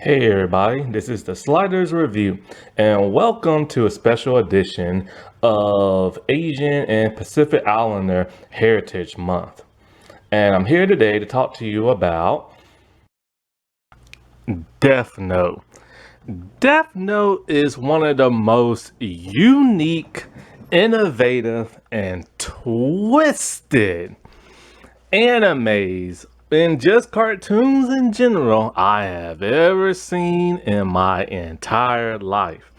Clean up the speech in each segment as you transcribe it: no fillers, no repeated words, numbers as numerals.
Hey everybody, this is the Sliders Review, and welcome to a special edition of Asian and Pacific Islander Heritage Month. And I'm here today to talk to you about Death Note. Death Note is one of the most unique, innovative, and twisted animes and just cartoons in general I have ever seen in my entire life.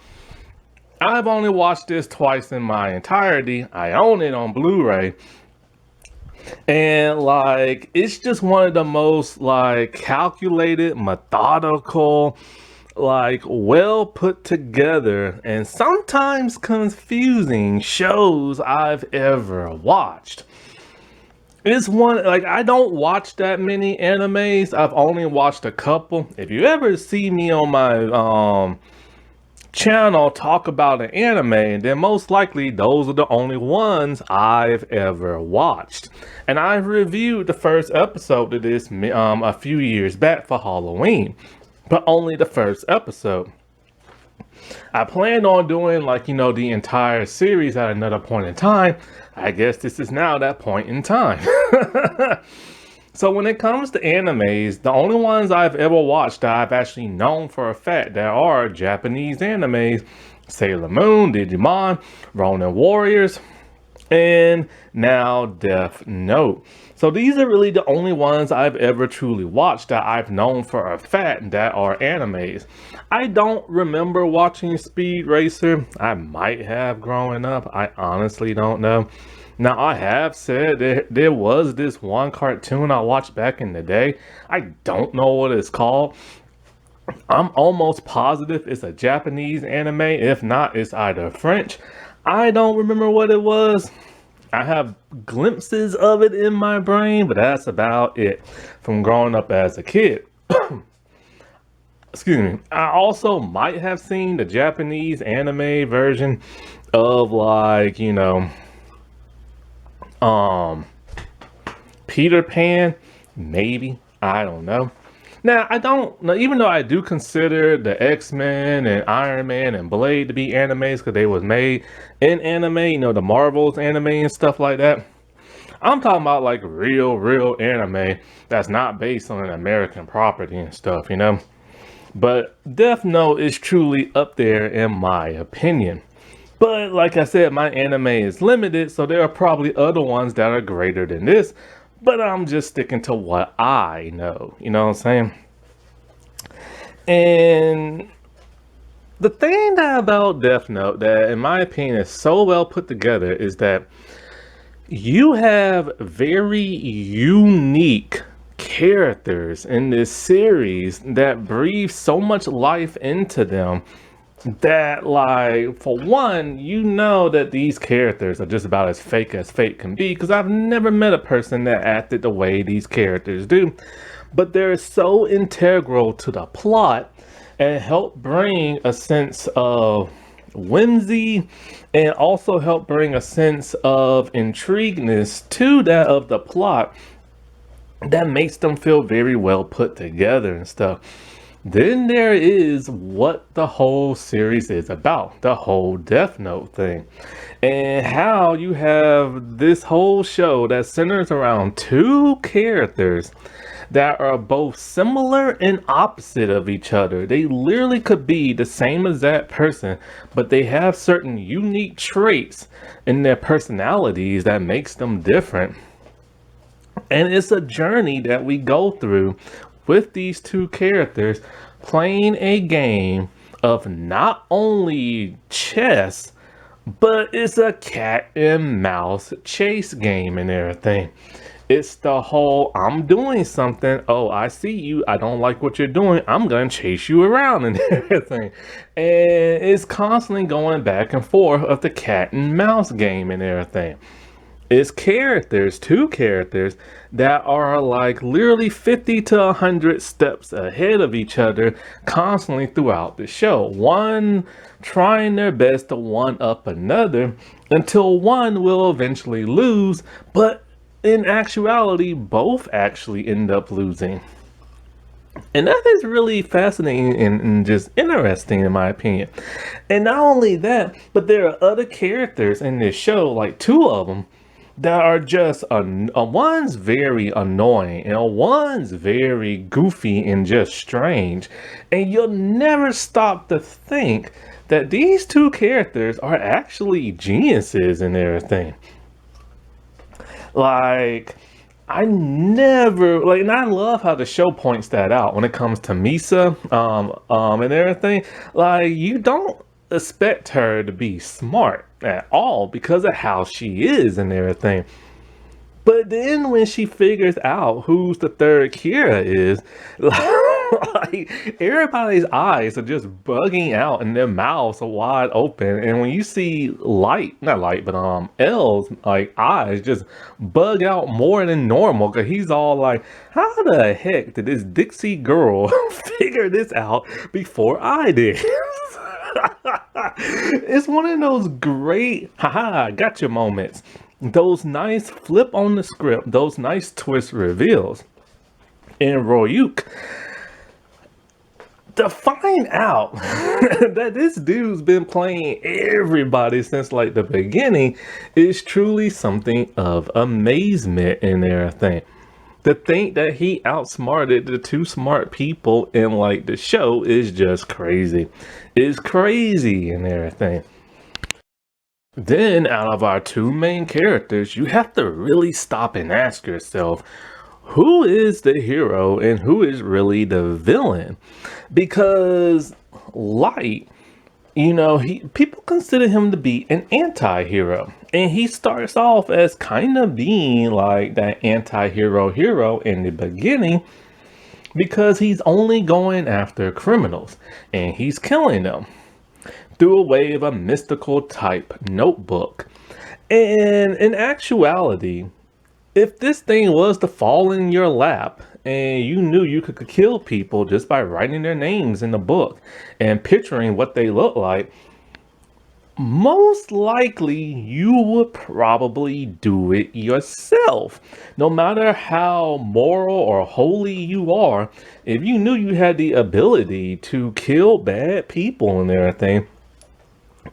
I've only watched this twice in my entirety. I own it on Blu-ray. And it's just one of the most calculated, methodical, well put together and sometimes confusing shows I've ever watched. It's one, I don't watch that many animes. I've only watched a couple. If you ever see me on my channel talk about an anime, then most likely those are the only ones I've ever watched. And I've reviewed the first episode of this a few years back for Halloween, but only the first episode. I planned on doing the entire series at another point in time. I guess this is now that point in time. So when it comes to animes, the only ones I've ever watched that I've actually known for a fact that are Japanese animes: Sailor Moon, Digimon, Ronin Warriors, and now Death Note. So these are really the only ones I've ever truly watched that I've known for a fact that are animes. I don't remember watching Speed Racer. I might have growing up. I honestly don't know. Now, I have said there was this one cartoon I watched back in the day. I don't know what it's called. I'm almost positive it's a Japanese anime. If not, it's either French. I don't remember what it was. I have glimpses of it in my brain, but that's about it from growing up as a kid. Excuse me. I also might have seen the Japanese anime version of Peter Pan, maybe. I don't know. Now, I don't know, even though I do consider the X-Men and Iron Man and Blade to be animes because they was made in anime, the Marvel's anime and stuff like that. I'm talking about real anime that's not based on an American property and stuff. But Death Note is truly up there in my opinion. But like I said, my anime is limited, so there are probably other ones that are greater than this. But I'm just sticking to what I know. You know what I'm saying? And the thing about Death Note that, in my opinion, is so well put together is that you have very unique characters in this series that breathe so much life into them that for one, that these characters are just about as fake can be, because I've never met a person that acted the way these characters do. But they're so integral to the plot and help bring a sense of whimsy and also help bring a sense of intrigueness to that of the plot that makes them feel very well put together and stuff. Then there is what the whole series is about, the whole Death Note thing, and how you have this whole show that centers around two characters that are both similar and opposite of each other. They literally could be the same exact person, but they have certain unique traits in their personalities that makes them different. And it's a journey that we go through with these two characters playing a game of not only chess, but it's a cat and mouse chase game and everything. It's the whole, I'm doing something, oh, I see you, I don't like what you're doing, I'm gonna chase you around and everything. And it's constantly going back and forth of the cat and mouse game and everything. It's two characters that are literally 50 to 100 steps ahead of each other constantly throughout the show. One trying their best to one up another until one will eventually lose, but in actuality, both actually end up losing. And that is really fascinating and just interesting, in my opinion. And not only that, but there are other characters in this show, like two of them, that are just one's very annoying and one's very goofy and just strange. And you'll never stop to think that these two characters are actually geniuses and everything. Like, I never like, and I love how the show points that out when it comes to Misa, and everything. Like, you don't expect her to be smart at all because of how she is and everything. But then when she figures out who's the third Kira is, like everybody's eyes are just bugging out and their mouths are wide open. And when you see light, not light, but L's like eyes just bug out more than normal because he's all like, how the heck did this Dixie girl figure this out before I did? It's one of those great haha gotcha moments, those nice flip on the script, those nice twist reveals. And Royuk, to find out that this dude's been playing everybody since like the beginning is truly something of amazement and everything. To think that he outsmarted the two smart people in like the show is just crazy. It's crazy and everything. Then, out of our two main characters, you have to really stop and ask yourself, who is the hero and who is really the villain? Because Light, he people consider him to be an anti-hero. And he starts off as kind of being like that anti-hero hero in the beginning because he's only going after criminals and he's killing them through a way of a mystical type notebook. And in actuality, if this thing was to fall in your lap and you knew you could kill people just by writing their names in the book and picturing what they look like, most likely you would probably do it yourself. No matter how moral or holy you are, if you knew you had the ability to kill bad people and everything,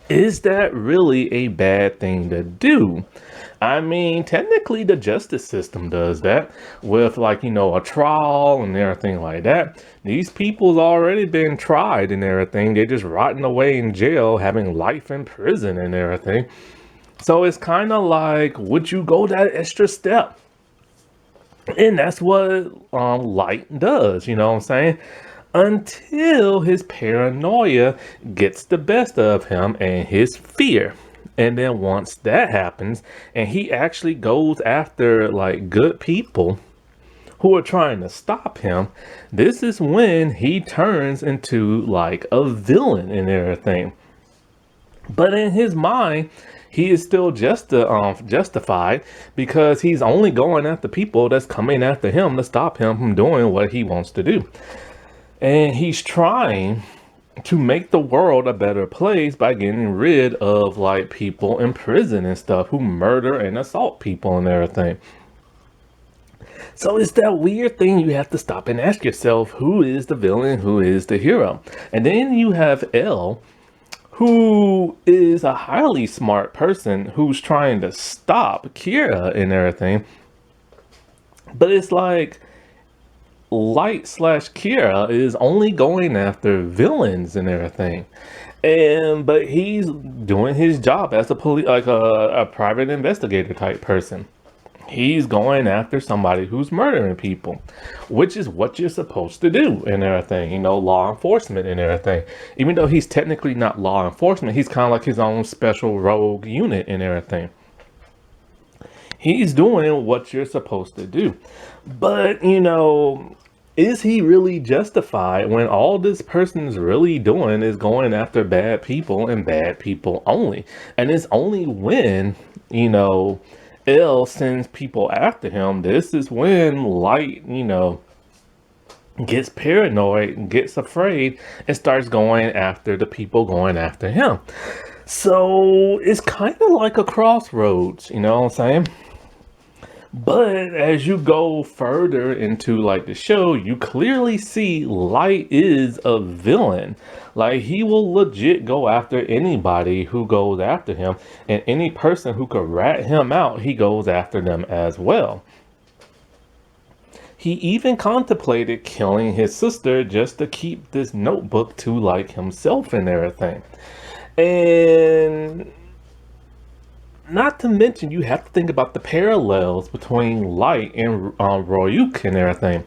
is that really a bad thing to do? I mean, technically the justice system does that with like, a trial and everything like that. These people's already been tried and everything. They're just rotting away in jail, having life in prison and everything. So it's kind of like, would you go that extra step? And that's what Light does, you know what I'm saying? Until his paranoia gets the best of him and his fear. And then once that happens, and he actually goes after like good people who are trying to stop him, this is when he turns into like a villain and everything. But in his mind, he is still justified because he's only going after people that's coming after him to stop him from doing what he wants to do. And he's trying to make the world a better place by getting rid of like people in prison and stuff who murder and assault people and everything. So it's that weird thing you have to stop and ask yourself, who is the villain, who is the hero? And then you have L, who is a highly smart person who's trying to stop Kira and everything. But it's like Light slash Kira is only going after villains and everything. But he's doing his job as a private investigator type person. He's going after somebody who's murdering people, which is what you're supposed to do and everything, law enforcement and everything. Even though he's technically not law enforcement, he's kind of like his own special rogue unit and everything. He's doing what you're supposed to do. But, is he really justified when all this person's really doing is going after bad people and bad people only? And it's only when, L sends people after him, this is when Light, gets paranoid and gets afraid and starts going after the people going after him. So it's kind of like a crossroads, you know what I'm saying? But as you go further into like the show, you clearly see Light is a villain. Like he will legit go after anybody who goes after him, and any person who could rat him out, he goes after them as well. He even contemplated killing his sister just to keep this notebook to like himself and everything. And not to mention, you have to think about the parallels between Light and Royuk and everything.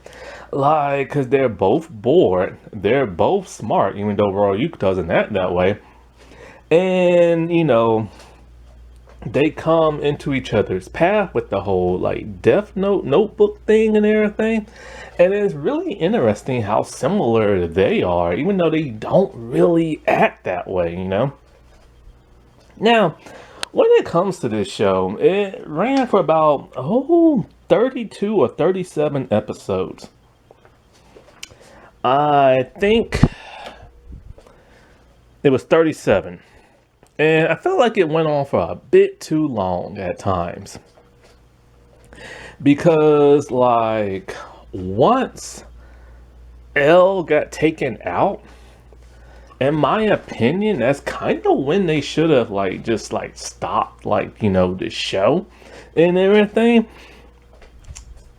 Like, because they're both bored, they're both smart, even though Royuk doesn't act that way. And, they come into each other's path with the whole, like, Death Note notebook thing and everything. And it's really interesting how similar they are, even though they don't really act that way. Now, when it comes to this show, it ran for about 32 or 37 episodes. I think it was 37. And I felt like it went on for a bit too long at times. Because, like, once L got taken out, in my opinion, that's kind of when they should have like just like stopped the show and everything.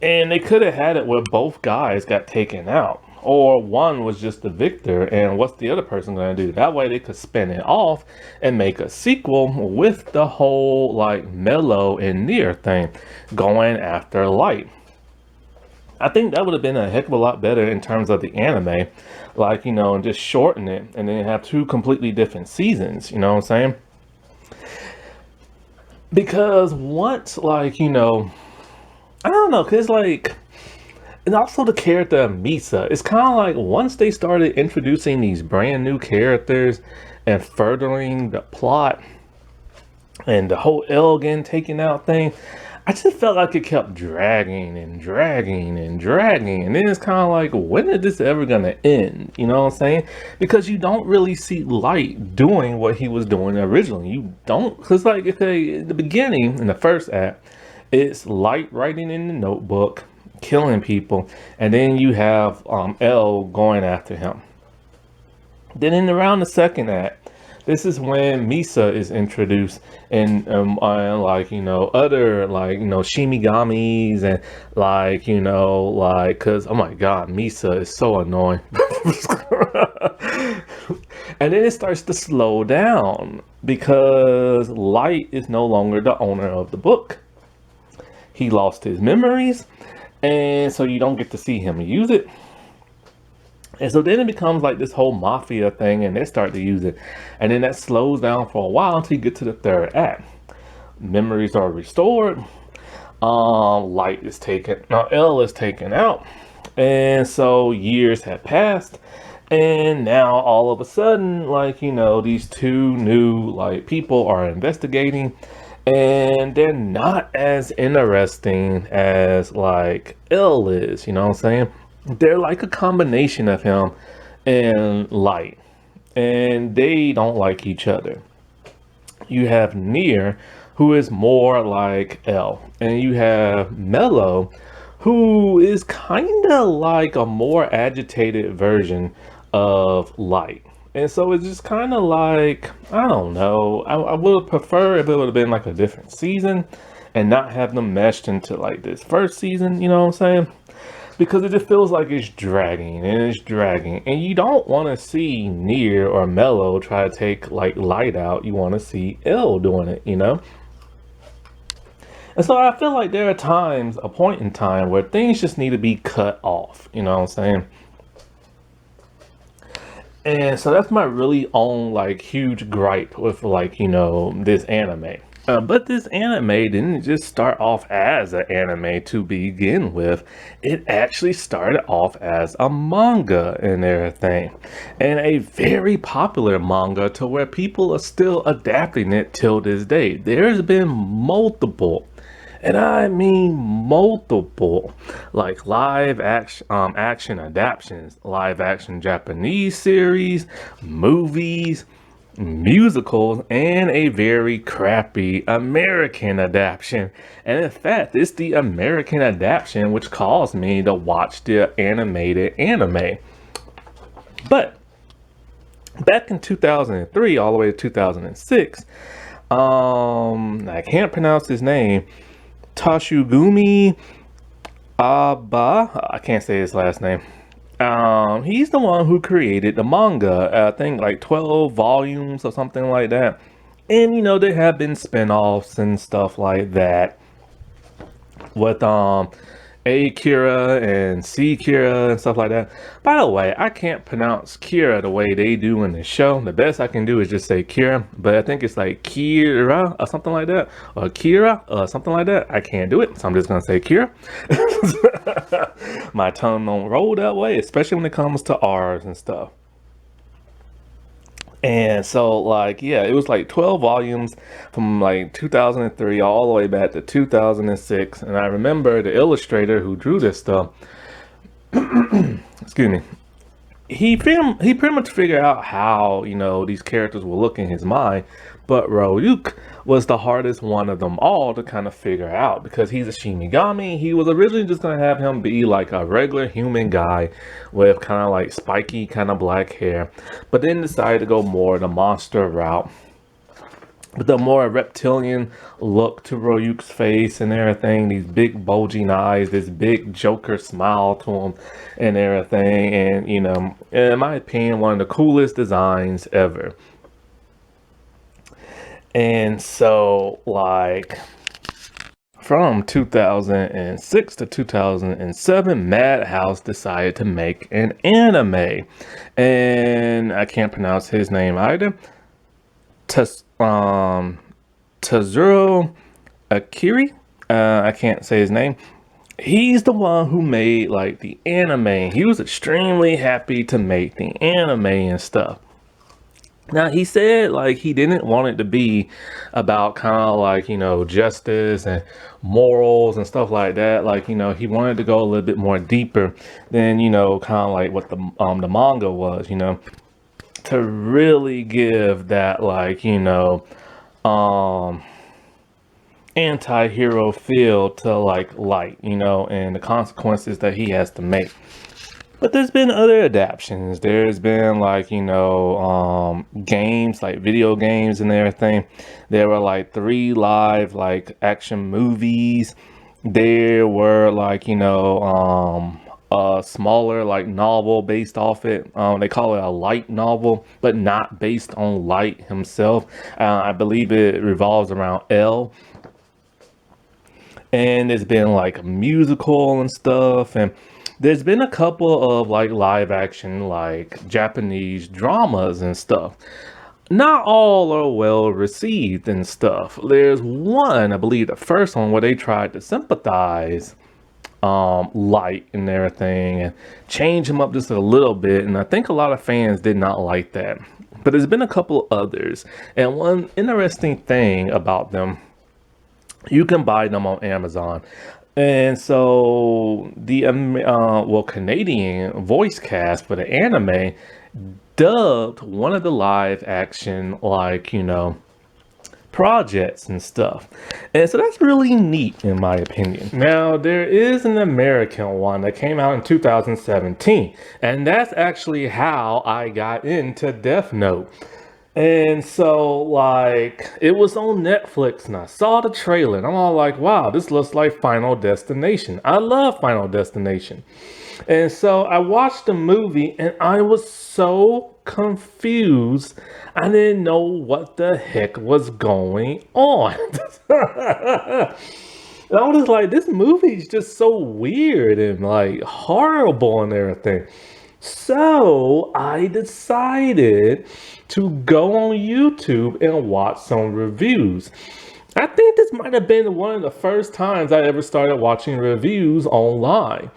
And they could have had it where both guys got taken out, or one was just the victor, and what's the other person gonna do? That way they could spin it off and make a sequel with the whole like Mello and Nier thing going after Light. I think that would have been a heck of a lot better in terms of the anime, and just shorten it and then have two completely different seasons, you know what I'm saying? Because once, I don't know, because, and also the character of Misa, it's kind of like once they started introducing these brand new characters and furthering the plot and the whole Elgin taking out thing, I just felt like it kept dragging and dragging and dragging. And then it's kind of like, when is this ever going to end? You know what I'm saying? Because you don't really see Light doing what he was doing originally. You don't, because okay, in the beginning, in the first act, it's Light writing in the notebook, killing people, and then you have L going after him. Then in around the second act, this is when Misa is introduced, and other Shinigamis, and because oh my god, Misa is so annoying. And then it starts to slow down because Light is no longer the owner of the book. He lost his memories, and so you don't get to see him use it. And so then it becomes like this whole mafia thing, and they start to use it. And then that slows down for a while until you get to the third act. Memories are restored. Light is taken, now L is taken out. And so years have passed. And now all of a sudden, these two new, people are investigating. And they're not as interesting as, L is, you know what I'm saying? They're like a combination of him and Light, and they don't like each other. You have Nier, who is more like L, and you have Mello, who is kind of like a more agitated version of Light. And so it's just kind of like, I don't know, I would prefer if it would have been like a different season and not have them meshed into like this first season, you know what I'm saying? Because it just feels like it's dragging and it's dragging. And you don't want to see Nier or Mello try to take Light out. You want to see L doing it, And so I feel like there are times, a point in time, where things just need to be cut off, you know what I'm saying? And so that's my really own huge gripe with this anime. But this anime didn't just start off as an anime to begin with. It actually started off as a manga and everything. And a very popular manga to where people are still adapting it till this day. There's been multiple, and I mean multiple, live action adaptations, live action Japanese series, movies, musicals and a very crappy American adaptation. And in fact, it's the American adaptation which caused me to watch the animated anime. But back in 2003 all the way to 2006, I can't pronounce his name, Toshigumi Aba, I can't say his last name. He's the one who created the manga, I think like 12 volumes or something like that. And there have been spin-offs and stuff like that with A Kira and C Kira and stuff like that. By the way, I can't pronounce Kira the way they do in the show. The best I can do is just say Kira, but I think it's like Kira or something like that, or Kira or something like that. I can't do it, so I'm just gonna say Kira. My tongue don't roll that way, especially when it comes to R's and stuff. And so, like, yeah, it was like 12 volumes from like 2003 all the way back to 2006. And I remember the illustrator who drew this stuff, excuse me, he pretty much figured out how, these characters will look in his mind. But Ryuk was the hardest one of them all to kind of figure out because he's a Shinigami. He was originally just going to have him be like a regular human guy with kind of like spiky kind of black hair, but then decided to go more the monster route. But the more reptilian look to Ryuk's face and everything, these big bulging eyes, this big Joker smile to him and everything. And, in my opinion, one of the coolest designs ever. And so, like, from 2006 to 2007, Madhouse decided to make an anime. And I can't pronounce his name either. Tazuro Akiri? I can't say his name. He's the one who made, like, the anime. He was extremely happy to make the anime and stuff. Now, he said, like, he didn't want it to be about kind of like, justice and morals and stuff like that. Like, he wanted to go a little bit more deeper than, kind of like what the manga was, to really give that, like, anti-hero feel to, like, light, and the consequences that he has to make. But there's been other adaptations. There's been like, games, like video games and everything. There were like 3 live like action movies. There were like, a smaller like novel based off it. They call it a light novel, but not based on Light himself. I believe it revolves around L. And there's been like a musical and stuff, and there's been a couple of like live action like Japanese dramas and stuff. Not all are well received and stuff. There's one, I believe the first one, where they tried to sympathize Light and everything and change him up just a little bit, and I think a lot of fans did not like that. But there's been a couple others, and one interesting thing about them, you can buy them on Amazon. And so the Canadian voice cast for the anime dubbed one of the live action like projects and stuff. And so that's really neat in my opinion. Now there is an American one that came out in 2017, and that's actually how I got into Death Note. And so, like, it was on Netflix, and I saw the trailer, and I'm all like, wow, this looks like Final Destination. I love Final Destination. And so I watched the movie, and I was so confused. I didn't know what the heck was going on. And I was like, this movie is just so weird and, like, horrible and everything. So I decided to go on YouTube and watch some reviews. I think this might have been one of the first times I ever started watching reviews online.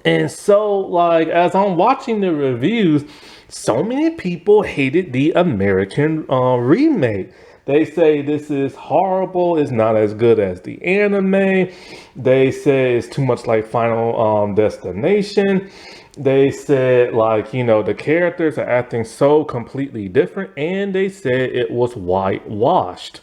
And so, like, as I'm watching the reviews, so many people hated the American remake. They say this is horrible, it's not as good as the anime. They say it's too much like Final Destination. They said, like, the characters are acting so completely different, and they said it was whitewashed.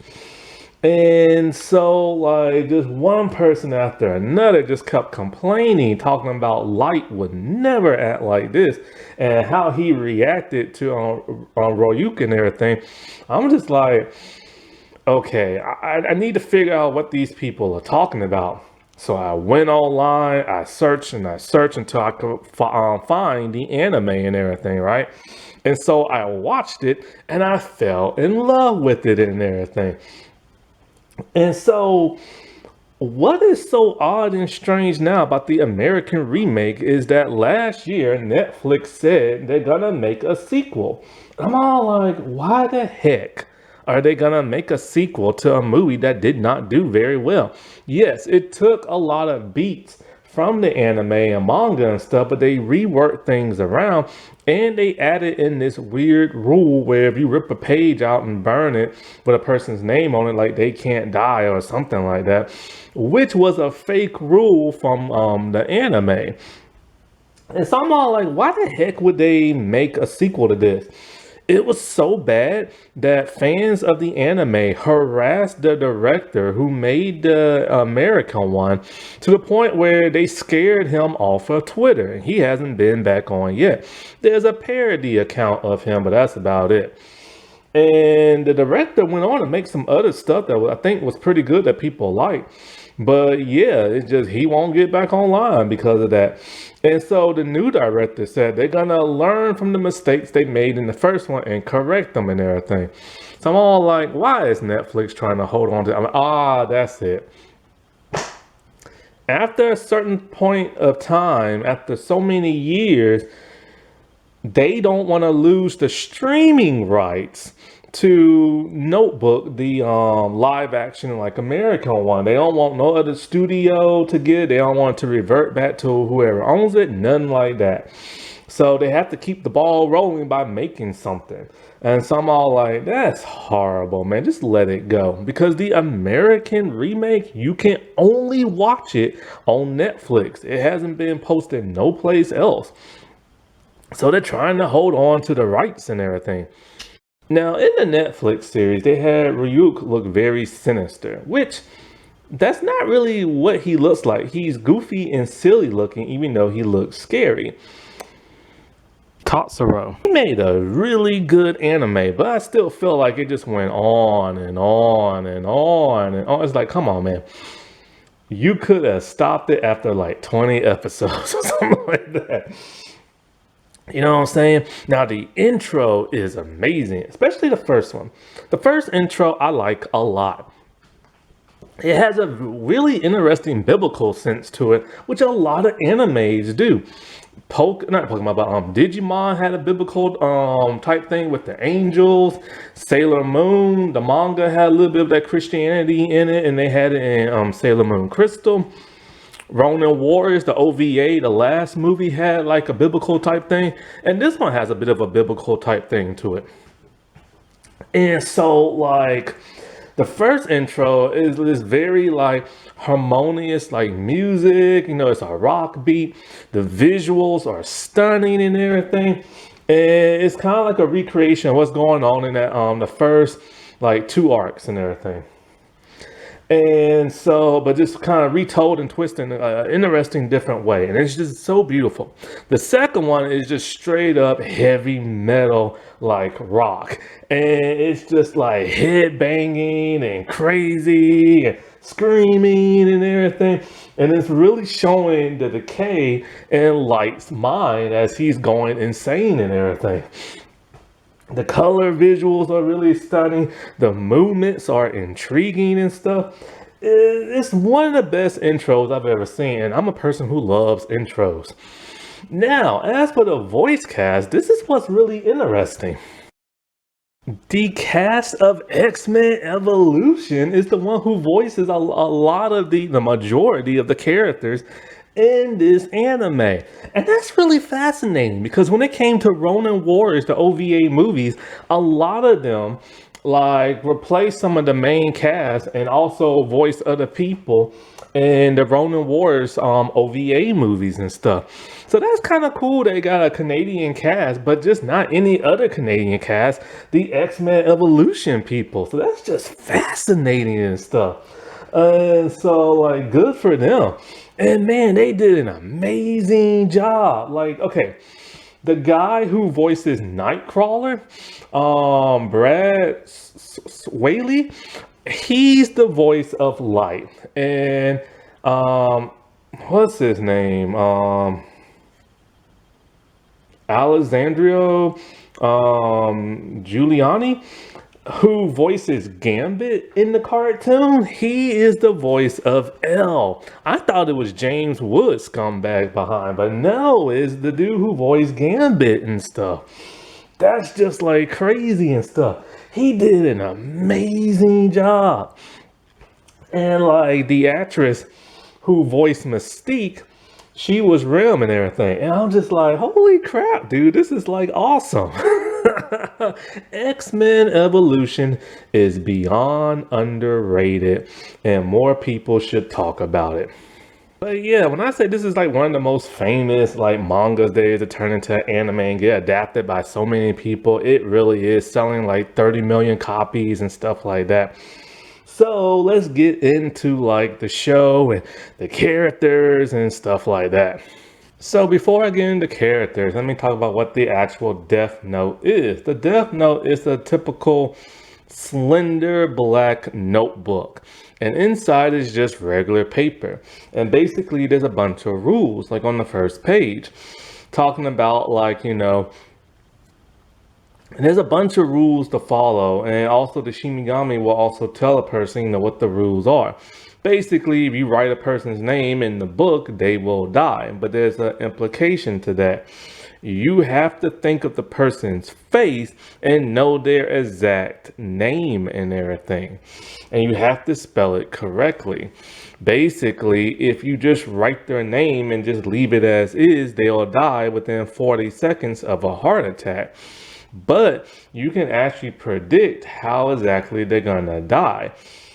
And so, like, just one person after another just kept complaining, talking about Light would never act like this, and how he reacted to on Royuka and everything. I'm just like, okay, I need to figure out what these people are talking about. So I went online, I searched and I searched until I could find the anime and everything, right? And so I watched it and I fell in love with it and everything. And so, what is so odd and strange now about the American remake is that last year Netflix said they're gonna make a sequel. I'm all like, why the heck are they gonna make a sequel to a movie that did not do very well? Yes, it took a lot of beats from the anime and manga and stuff, but they reworked things around and they added in this weird rule where if you rip a page out and burn it with a person's name on it, like they can't die or something like that, which was a fake rule from the anime. And so I'm all like, why the heck would they make a sequel to this? It was so bad that fans of the anime harassed the director who made the American one to the point where they scared him off of Twitter. And he hasn't been back on yet. There's a parody account of him, but that's about it. And the director went on to make some other stuff that I think was pretty good that people liked. But yeah, it's just he won't get back online because of that. And so the new director said they're gonna learn from the mistakes they made in the first one and correct them and everything. So I'm all like, why is Netflix trying to hold on to? That's it. After a certain point of time, after so many years, they don't want to lose the streaming rights to Notebook, the live action like American one. They don't want no other studio to get it. They don't want it to revert back to whoever owns it, nothing like that. So they have to keep the ball rolling by making something. And so I'm all like, that's horrible, man. Just let it go. Because the American remake, you can only watch it on Netflix. It hasn't been posted no place else. So they're trying to hold on to the rights and everything. Now, in the Netflix series, they had Ryuk look very sinister, which that's not really what he looks like. He's goofy and silly looking, even though he looks scary. Tatsuro. He made a really good anime, but I still feel like it just went on and on and on and on. It's like, come on, man. You could have stopped it after like 20 episodes or something like that. You know what I'm saying? Now, the intro is amazing, especially the first one. The first intro I like a lot. It has a really interesting biblical sense to it, which a lot of animes do. Not Pokemon, but Digimon had a biblical type thing with the angels. Sailor Moon, the manga had a little bit of that Christianity in it, and they had it in Sailor Moon Crystal. Ronin Warriors, the OVA, the last movie had like a biblical type thing, and this one has a bit of a biblical type thing to it. And so, like, the first intro is this very like harmonious like music, it's a rock beat. The visuals are stunning and everything. And it's kind of like a recreation of what's going on in that the first like 2 arcs and everything. And so, but just kind of retold and twisted in an interesting, different way. And it's just so beautiful. The second one is just straight up heavy metal, like rock. And it's just like head banging and crazy and screaming and everything. And it's really showing the decay in Light's mind as he's going insane and everything. The color visuals are really stunning. The movements are intriguing and stuff. It's one of the best intros I've ever seen, and I'm a person who loves intros. Now, as for the voice cast, this is what's really interesting. The cast of X-Men Evolution is the one who voices a lot of the majority of the characters in this anime. And that's really fascinating because when it came to Ronin Warriors, the OVA movies, a lot of them like replace some of the main cast and also voice other people in the Ronin Wars OVA movies and stuff. So that's kind of cool. They got a Canadian cast, but just not any other Canadian cast, the X-Men Evolution people. So that's just fascinating and stuff. And so like good for them. And man, they did an amazing job. Like, okay, the guy who voices Nightcrawler, Whaley, he's the voice of Light. And what's his name? Alessandro Giuliani, who voices Gambit in the cartoon, he is the voice of L. I thought it was James Woods scumbag behind, but no, it's the dude who voiced Gambit and stuff. That's just like crazy and stuff. He did an amazing job. And like the actress who voiced Mystique, she was Rim and everything. And I'm just like, holy crap, dude, this is like awesome. X-Men Evolution is beyond underrated and more people should talk about it. But yeah, when I say this is like one of the most famous like mangas there is to turn into anime and get adapted by so many people, it really is selling like 30 million copies and stuff like that. So let's get into like the show and the characters and stuff like that. So before I get into characters, let me talk about what the actual Death Note is. The Death Note is a typical slender black notebook, and inside is just regular paper. And basically there's a bunch of rules, like on the first page, talking about like, you know, and there's a bunch of rules to follow, and also the Shinigami will also tell a person, you know, what the rules are. Basically, if you write a person's name in the book, they will die. But there's an implication to that. You have to think of the person's face and know their exact name and everything. And you have to spell it correctly. Basically, if you just write their name and just leave it as is, they'll die within 40 seconds of a heart attack. But you can actually predict how exactly they're gonna die.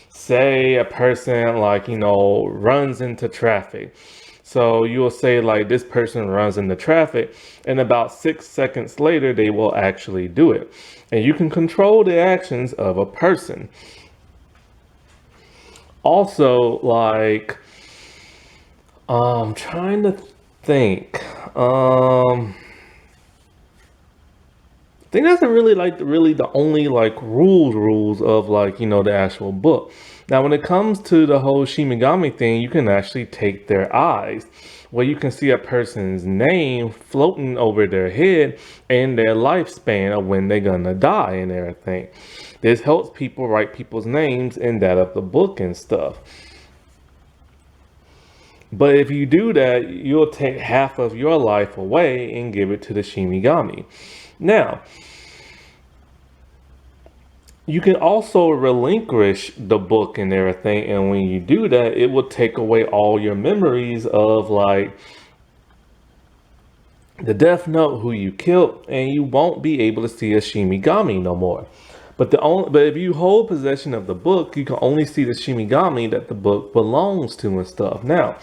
Say a person like, you know, runs into traffic. So you'll say like this person runs into traffic and about 6 seconds later, they will actually do it. And you can control the actions of a person. Also, like, I'm trying to think. I think that's really the only like rules of like, you know, the actual book. Now, when it comes to the whole Shinigami thing, you can actually take their eyes, where you can see a person's name floating over their head and their lifespan of when they're gonna die and everything. This helps people write people's names in that of the book and stuff. But if you do that, you'll take half of your life away and give it to the Shinigami. Now, you can also relinquish the book and everything, and when you do that, it will take away all your memories of like the Death Note, who you killed, and you won't be able to see a Shinigami no more. But if you hold possession of the book, you can only see the Shinigami that the book belongs to and stuff. Now,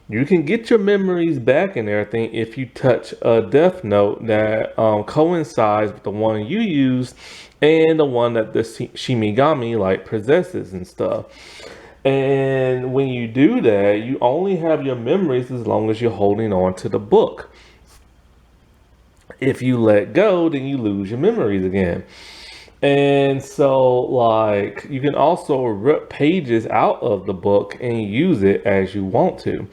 you can get your memories back and everything if you touch a Death Note that coincides with the one you used and the one that the Shinigami like possesses and stuff. And when you do that, you only have your memories as long as you're holding on to the book. If you let go, then you lose your memories again. And so like you can also rip pages out of the book and use it as you want to.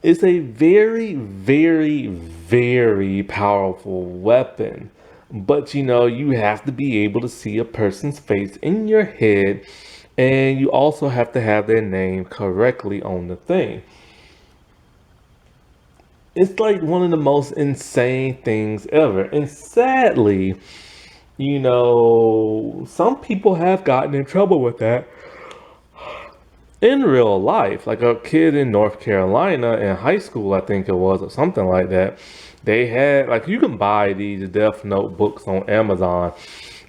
It's a very, very, very powerful weapon. But you know, you have to be able to see a person's face in your head, and you also have to have their name correctly on the thing. It's like one of the most insane things ever. And sadly, you know, some people have gotten in trouble with that in real life. Like a kid in North Carolina in high school, I think it was, or something like that, They had like you can buy these Death Note books on Amazon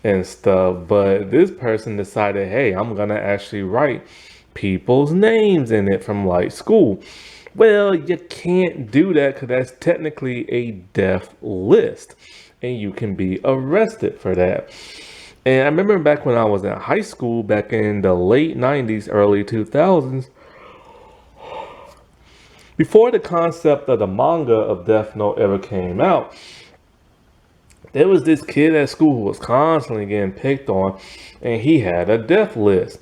and stuff, but this person decided, hey, I'm gonna actually write people's names in it from like school. Well, you can't do that because that's technically a death list, and you can be arrested for that. And I remember back when I was in high school, back in the late 90s, early 2000s, before the concept of the manga of Death Note ever came out, there was this kid at school who was constantly getting picked on, and he had a death list.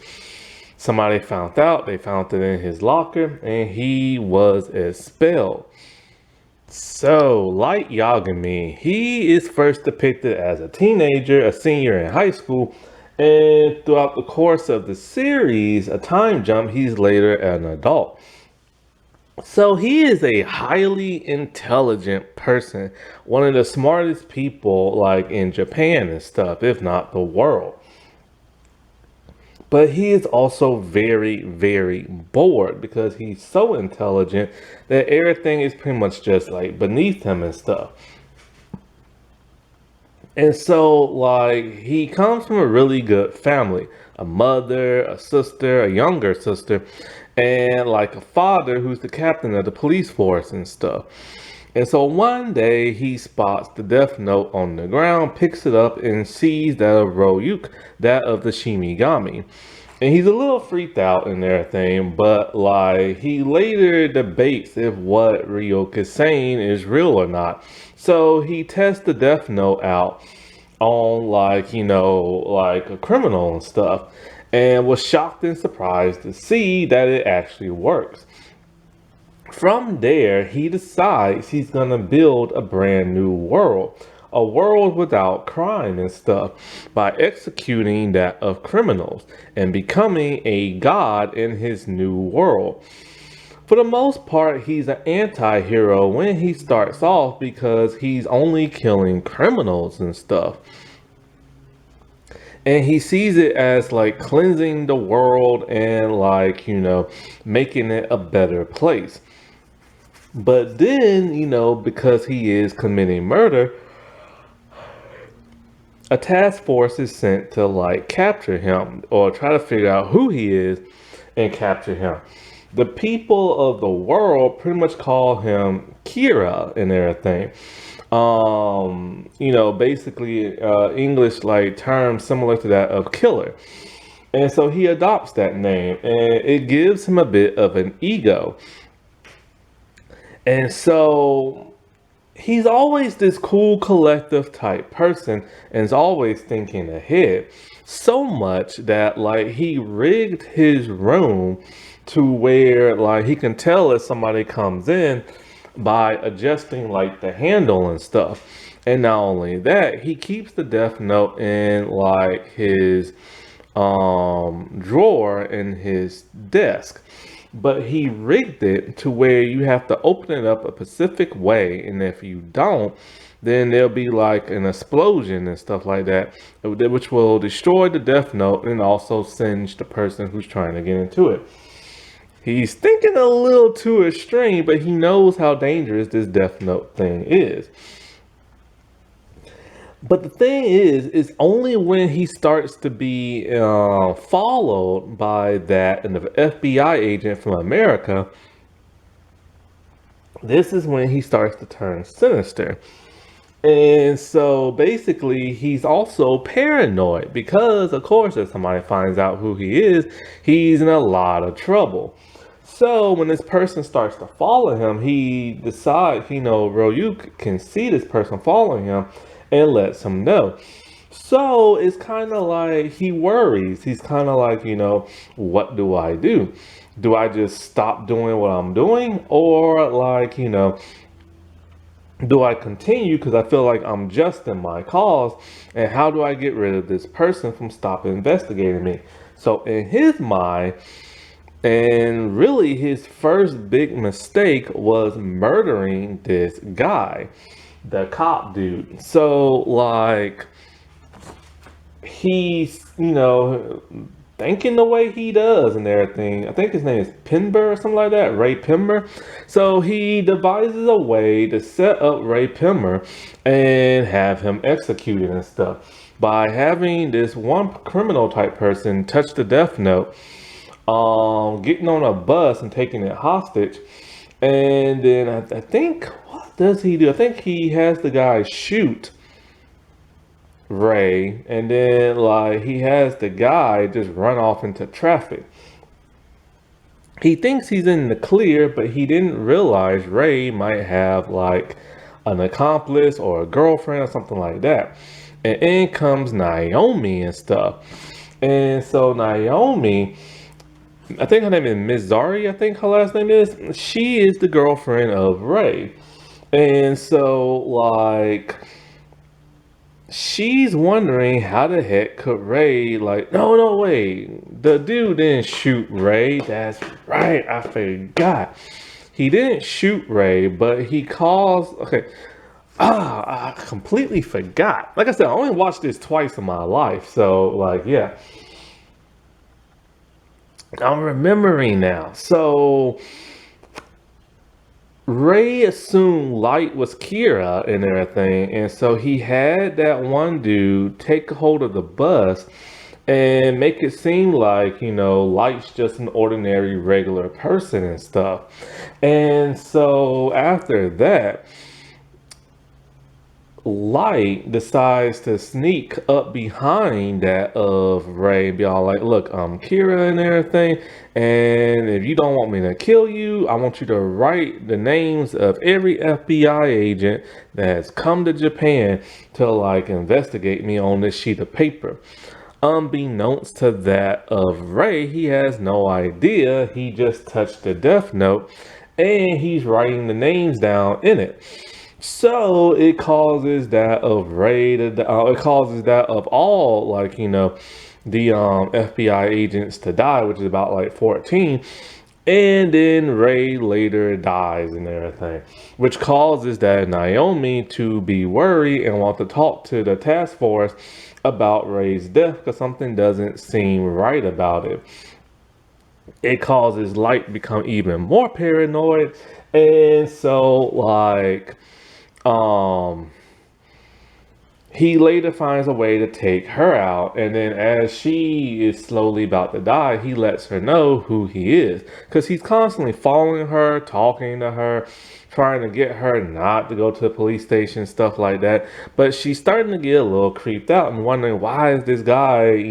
Somebody found out, they found it in his locker, and he was expelled. So, like Yagami, he is first depicted as a teenager, a senior in high school, and throughout the course of the series, a time jump, he's later an adult. So he is a highly intelligent person, one of the smartest people like in Japan and stuff, if not the world. But he is also very, very bored because he's so intelligent that everything is pretty much just like beneath him and stuff. And so, like, he comes from a really good family, a mother, a sister, a younger sister, and like a father who's the captain of the police force and stuff. And so one day he spots the death note on the ground, picks it up, and sees that of Royuk, that of the Shinigami. And he's a little freaked out and everything, but like he later debates if what Ryuk is saying is real or not. So he tests the death note out on like, like a criminal and stuff, and was shocked and surprised to see that it actually works. From there, he decides he's gonna build a brand new world, a world without crime and stuff, by executing that of criminals and becoming a god in his new world. For the most part, he's an anti-hero when he starts off because he's only killing criminals and stuff. And he sees it as like cleansing the world and like, making it a better place. But then, because he is committing murder, a task force is sent to like capture him or try to figure out who he is and capture him. The people of the world pretty much call him Kira and everything. Basically English like term similar to that of killer. And so he adopts that name and it gives him a bit of an ego. And so he's always this cool collective type person and is always thinking ahead. So much that like he rigged his room to where like he can tell if somebody comes in by adjusting like the handle and stuff. And not only that, he keeps the death note in like his drawer in his desk, but he rigged it to where you have to open it up a specific way, and if you don't, then there'll be like an explosion and stuff like that, which will destroy the death note and also singe the person who's trying to get into it. He's thinking a little too extreme, but he knows how dangerous this death note thing is. But the thing is, it's only when he starts to be followed by that and the FBI agent from America, this is when he starts to turn sinister. And so basically, he's also paranoid because, of course, if somebody finds out who he is, he's in a lot of trouble. So when this person starts to follow him, he decides, Ryuk can see this person following him and lets him know. So it's kind of like he worries. He's kind of like, what do I do? Do I just stop doing what I'm doing? Or like, do I continue because I feel like I'm just in my cause? And how do I get rid of this person from stopping investigating me? So in his mind, and really his first big mistake was murdering this guy, the cop dude. So like he's, thinking the way he does and everything. I think his name is Pember or something like that, Ray Pember. So he devises a way to set up Ray Pember and have him executed and stuff by having this one criminal type person touch the death note, getting on a bus and taking it hostage. And then I think, what does he do? I think he has the guy shoot Ray, and then like he has the guy just run off into traffic. He thinks he's in the clear, but he didn't realize Ray might have like an accomplice or a girlfriend or something like that. And in comes Naomi and stuff. And so Naomi, I think her name is Miss Zari, I think her last name is. She is the girlfriend of Ray. And so like she's wondering how the heck could Ray, like, no, no, wait. The dude didn't shoot Ray. That's right. I forgot. He didn't shoot Ray, but he calls. Okay. I completely forgot. Like I said, I only watched this twice in my life. So, like, yeah. I'm remembering now. So, Ray assumed Light was Kira and everything, and so he had that one dude take hold of the bus and make it seem like, Light's just an ordinary regular person and stuff. And so after that, Light decides to sneak up behind that of Ray and be all like, look, I'm Kira and everything, and if you don't want me to kill you, I want you to write the names of every FBI agent that has come to Japan to like investigate me on this sheet of paper. Unbeknownst to that of Ray, he has no idea. He just touched the death note and he's writing the names down in it. So it causes that of Ray to, it causes that of all, like, the FBI agents to die, which is about like 14. And then Ray later dies and everything, which causes that Naomi to be worried and want to talk to the task force about Ray's death because something doesn't seem right about it. It causes Light to become even more paranoid. And so, like, he later finds a way to take her out, and then as she is slowly about to die, he lets her know who he is, because he's constantly following her, talking to her, trying to get her not to go to the police station, stuff like that. But she's starting to get a little creeped out and wondering, why is this guy,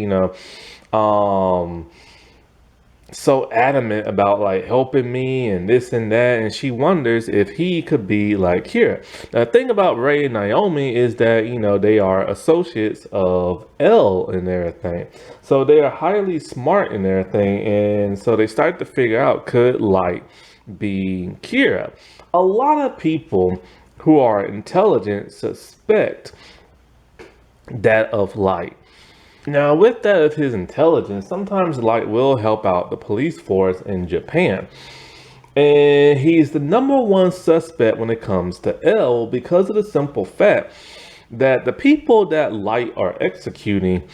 so adamant about like helping me and this and that, and she wonders if he could be like Kira. Now, the thing about Ray and Naomi is that they are associates of L and everything, so they are highly smart in everything, and so they start to figure out, could Light be Kira? A lot of people who are intelligent suspect that of Light. Now, with that of his intelligence, sometimes Light will help out the police force in Japan. And he's the number one suspect when it comes to L because of the simple fact that the people that Light are executing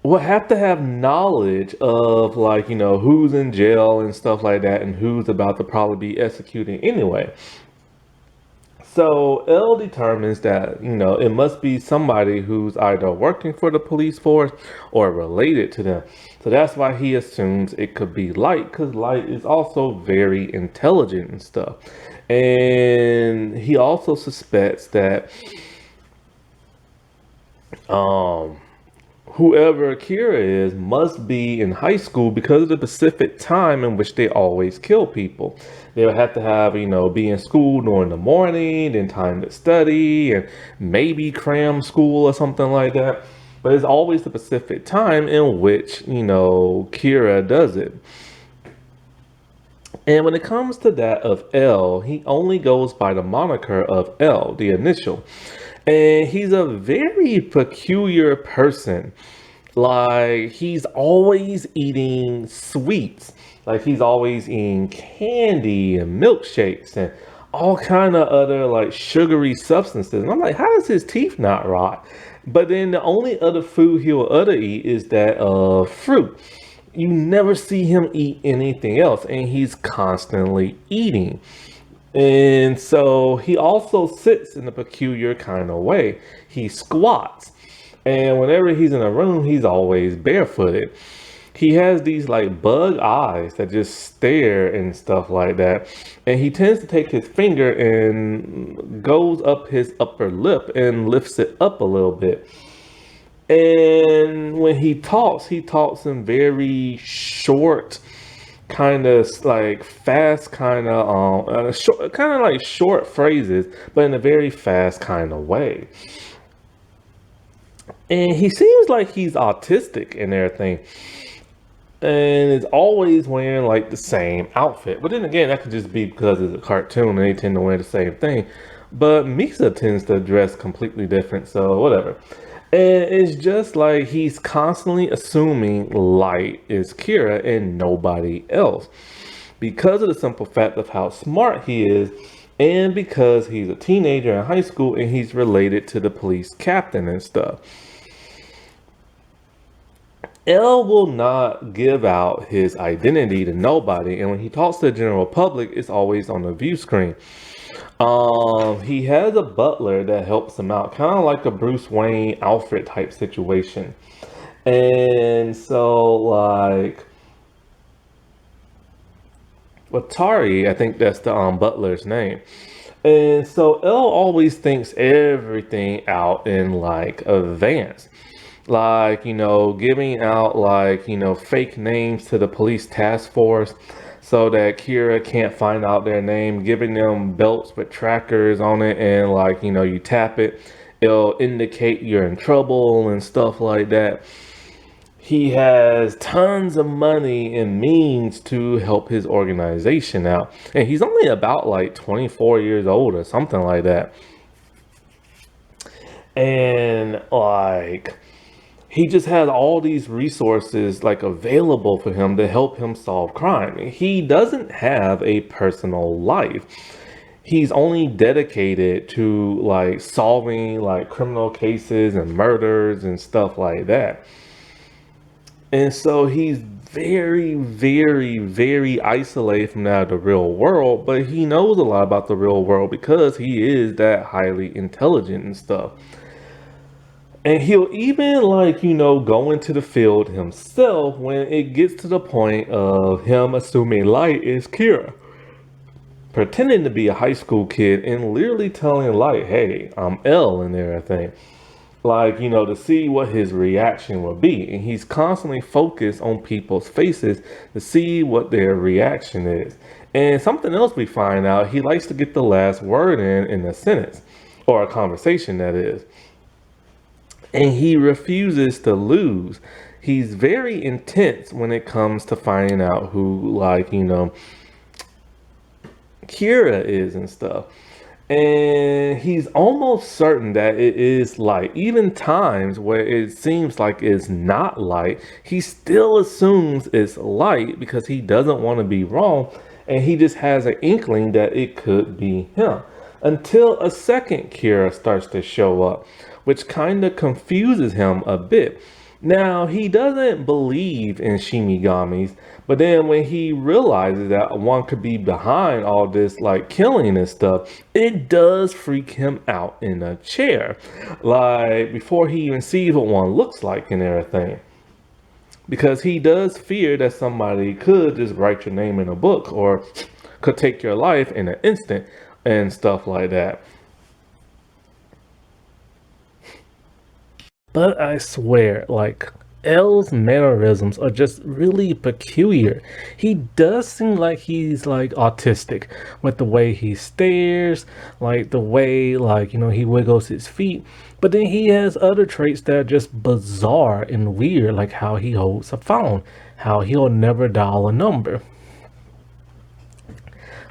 will have to have knowledge of, like, who's in jail and stuff like that and who's about to probably be executing anyway. So L determines that, it must be somebody who's either working for the police force or related to them. So that's why he assumes it could be Light, because Light is also very intelligent and stuff. And he also suspects that whoever Kira is must be in high school because of the specific time in which they always kill people. They would have to have, be in school during the morning, then time to study, and maybe cram school or something like that. But it's always the specific time in which, Kira does it. And when it comes to that of L, he only goes by the moniker of L, the initial. And he's a very peculiar person. Like, he's always eating sweets. Like, he's always eating candy and milkshakes and all kind of other like sugary substances. And I'm like, how does his teeth not rot? But then the only other food he'll other eat is that fruit. You never see him eat anything else, and he's constantly eating. And so he also sits in a peculiar kind of way. He squats. And whenever he's in a room, he's always barefooted. He has these like bug eyes that just stare and stuff like that. And he tends to take his finger and goes up his upper lip and lifts it up a little bit. And when he talks in very short, kind of like fast, short, kind of like short phrases, but in a very fast kind of way. And he seems like he's autistic and everything, and is always wearing like the same outfit. But then again, that could just be because it's a cartoon and they tend to wear the same thing. But Misa tends to dress completely different, so whatever. And it's just like he's constantly assuming Light is Kira and nobody else. Because of the simple fact of how smart he is, and because he's a teenager in high school and he's related to the police captain and stuff. L will not give out his identity to nobody, and when he talks to the general public, it's always on the view screen. He has a butler that helps him out, kind of like a Bruce Wayne Alfred type situation. And so, like, Atari, I think that's the butler's name. And so L always thinks everything out in like advance. Like, giving out like, fake names to the police task force so that Kira can't find out their name, giving them belts with trackers on it, and like, you tap it, it'll indicate you're in trouble and stuff like that. He has tons of money and means to help his organization out. And he's only about like 24 years old or something like that. And like, he just has all these resources like available for him to help him solve crime. He doesn't have a personal life. He's only dedicated to like solving like criminal cases and murders and stuff like that. And so he's very, very, very isolated from that of the real world, but he knows a lot about the real world because he is that highly intelligent and stuff. And he'll even like, go into the field himself when it gets to the point of him assuming Light is Kira. Pretending to be a high school kid and literally telling Light, hey, I'm L and everything. Like, to see what his reaction will be. And he's constantly focused on people's faces to see what their reaction is. And something else we find out, he likes to get the last word in a sentence, or a conversation that is. And he refuses to lose. He's very intense when it comes to finding out who, like, Kira is and stuff. And he's almost certain that it is Light. Even times where it seems like it's not Light, he still assumes it's Light because he doesn't want to be wrong. And he just has an inkling that it could be him. Until a second Kira starts to show up, which kind of confuses him a bit. Now, he doesn't believe in Shinigamis, but then when he realizes that one could be behind all this, like killing and stuff, it does freak him out in a chair. Like, before he even sees what one looks like and everything. Because he does fear that somebody could just write your name in a book or could take your life in an instant and stuff like that. But I swear, like, L's mannerisms are just really peculiar. He does seem like he's like autistic with the way he stares, like the way like, he wiggles his feet. But then he has other traits that are just bizarre and weird, like how he holds a phone, how he'll never dial a number.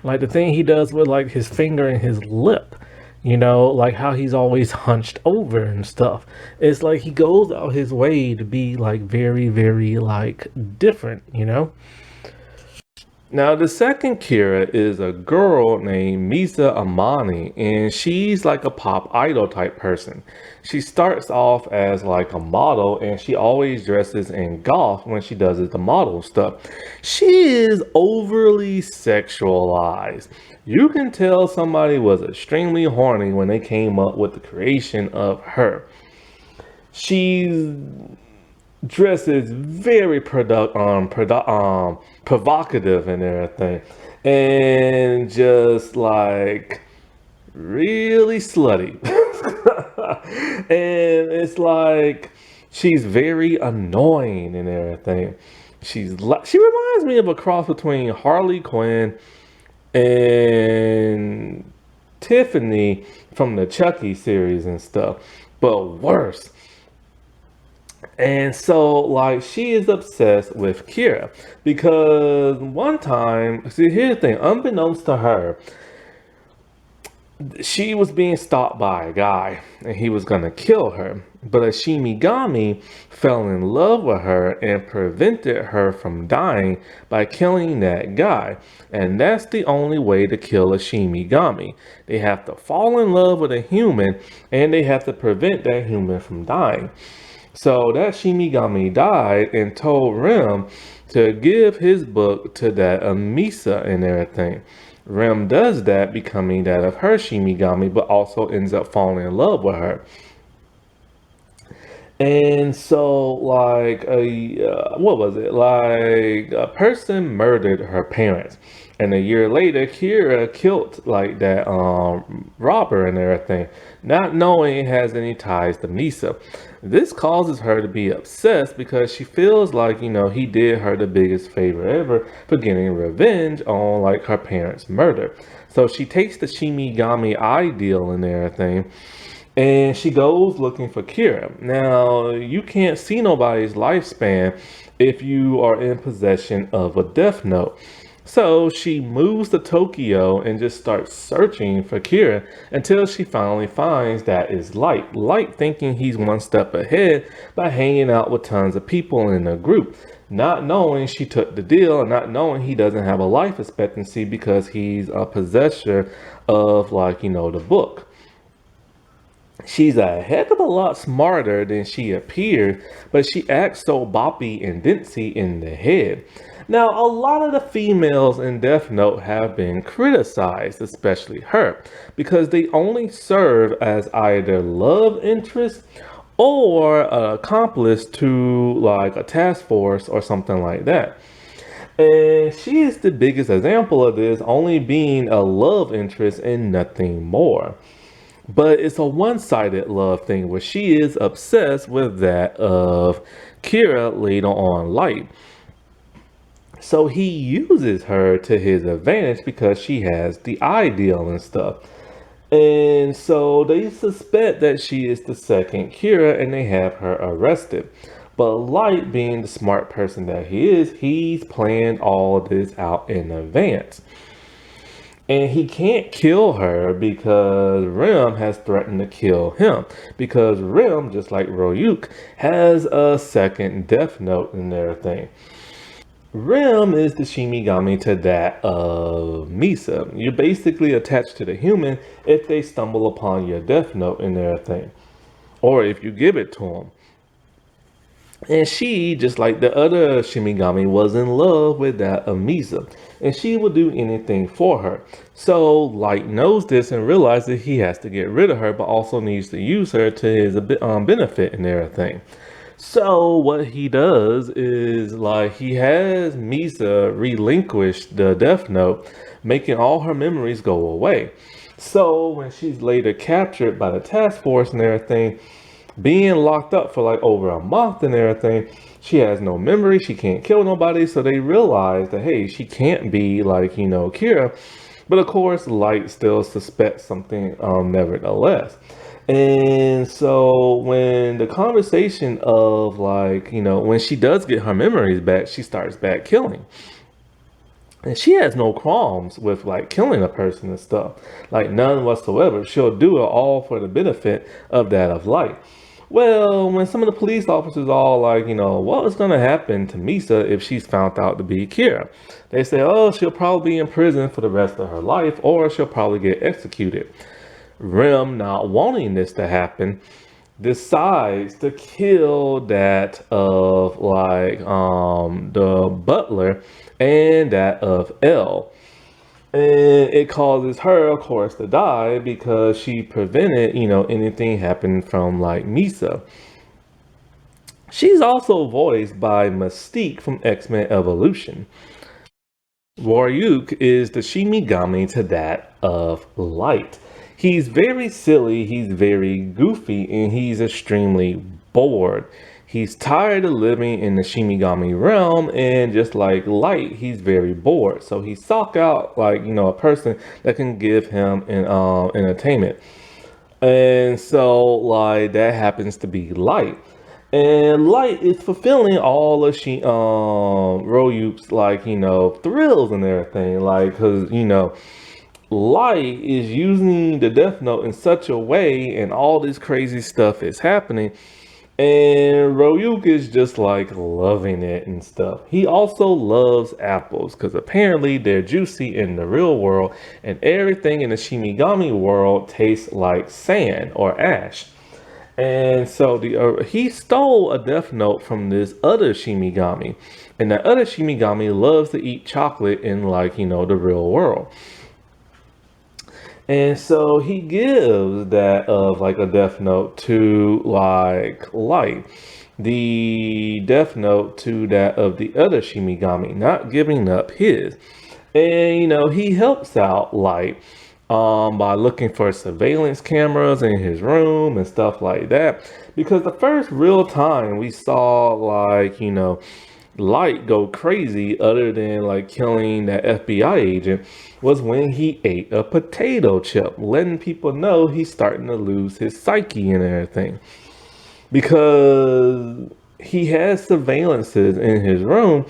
Like the thing he does with like his finger and his lip. Like how he's always hunched over and stuff. It's like he goes out his way to be like very, very like different. Now, the second Kira is a girl named Misa Amani, and she's like a pop idol type person. She starts off as like a model, and she always dresses in golf when she does the model stuff. She is overly sexualized. You can tell somebody was extremely horny when they came up with the creation of her. She's dress is very provocative and everything, and just like really slutty. And it's like she's very annoying and everything. She reminds me of a cross between Harley Quinn and Tiffany from the Chucky series and stuff, but worse. And so, like, she is obsessed with Kira because one time, see, here's the thing, unbeknownst to her, she was being stalked by a guy and he was gonna kill her. But a Shinigami fell in love with her and prevented her from dying by killing that guy. And that's the only way to kill a Shinigami. They have to fall in love with a human and they have to prevent that human from dying. So that Shinigami died and told Rem to give his book to that Amisa and everything. Rem does that, becoming that of her Shinigami, but also ends up falling in love with her. And so, like, what was it? Like, a person murdered her parents. And a year later, Kira killed, like, that robber and everything, not knowing it has any ties to Misa. This causes her to be obsessed because she feels like, he did her the biggest favor ever for getting revenge on, like, her parents' murder. So she takes the Shinigami ideal and everything, and she goes looking for Kira. Now, you can't see nobody's lifespan if you are in possession of a Death Note. So she moves to Tokyo and just starts searching for Kira until she finally finds that is Light. Light thinking he's one step ahead by hanging out with tons of people in a group. Not knowing she took the deal and not knowing he doesn't have a life expectancy because he's a possessor of, like, the book. She's a heck of a lot smarter than she appears, but she acts so boppy and ditzy in the head. Now, a lot of the females in Death Note have been criticized, especially her, because they only serve as either love interest or an accomplice to, like, a task force or something like that. And she is the biggest example of this, only being a love interest and nothing more. But it's a one-sided love thing where she is obsessed with that of Kira later on Light. So he uses her to his advantage because she has the ideal and stuff. And so they suspect that she is the second Kira and they have her arrested. But Light, being the smart person that he is, he's planned all of this out in advance. And he can't kill her because Rem has threatened to kill him. Because Rem, just like Ryuk, has a second Death Note and everything. Rem is the Shinigami to that of Misa. You're basically attached to the human if they stumble upon your Death Note and everything. Or if you give it to them. And she, just like the other Shinigami, was in love with that of Misa. And she will do anything for her. So Light knows this and realizes he has to get rid of her, but also needs to use her to his benefit and everything. So what he does is, like, he has Misa relinquish the Death Note, making all her memories go away. So when she's later captured by the task force and everything, being locked up for like over a month and everything, she has no memory, she can't kill nobody, so they realize that, hey, she can't be like, Kira. But of course, Light still suspects something nevertheless. And so when the conversation of, like, when she does get her memories back, she starts back killing. And she has no qualms with, like, killing a person and stuff. Like, none whatsoever. She'll do it all for the benefit of that of Light. Well, when some of the police officers all like, what was gonna happen to Misa if she's found out to be Kira? They say, oh, she'll probably be in prison for the rest of her life, or she'll probably get executed. Rem, not wanting this to happen, decides to kill that of the butler and that of Elle. And it causes her, of course, to die because she prevented, anything happening from like Misa. She's also voiced by Mystique from X-Men Evolution. Ryuk is the Shinigami to that of Light. He's very silly, he's very goofy, and he's extremely bored. He's tired of living in the Shinigami realm, and just like Light, he's very bored. So he sought out a person that can give him an entertainment. And so that happens to be Light. And Light is fulfilling all of Ryuk's thrills and everything. Cause Light is using the Death Note in such a way, and all this crazy stuff is happening, and Ryuk is just loving it and stuff. He also loves apples because apparently they're juicy in the real world, and everything in the Shinigami world tastes like sand or ash. And so he stole a Death Note from this other Shinigami, and that other Shinigami loves to eat chocolate in the real world. And so he gives that of a Death Note to Light, the Death Note to that of the other Shinigami, not giving up his. And he helps out Light by looking for surveillance cameras in his room and stuff like that. Because the first real time we saw Light go crazy other than killing that FBI agent was when he ate a potato chip, letting people know he's starting to lose his psyche and everything. Because he has surveillances in his room,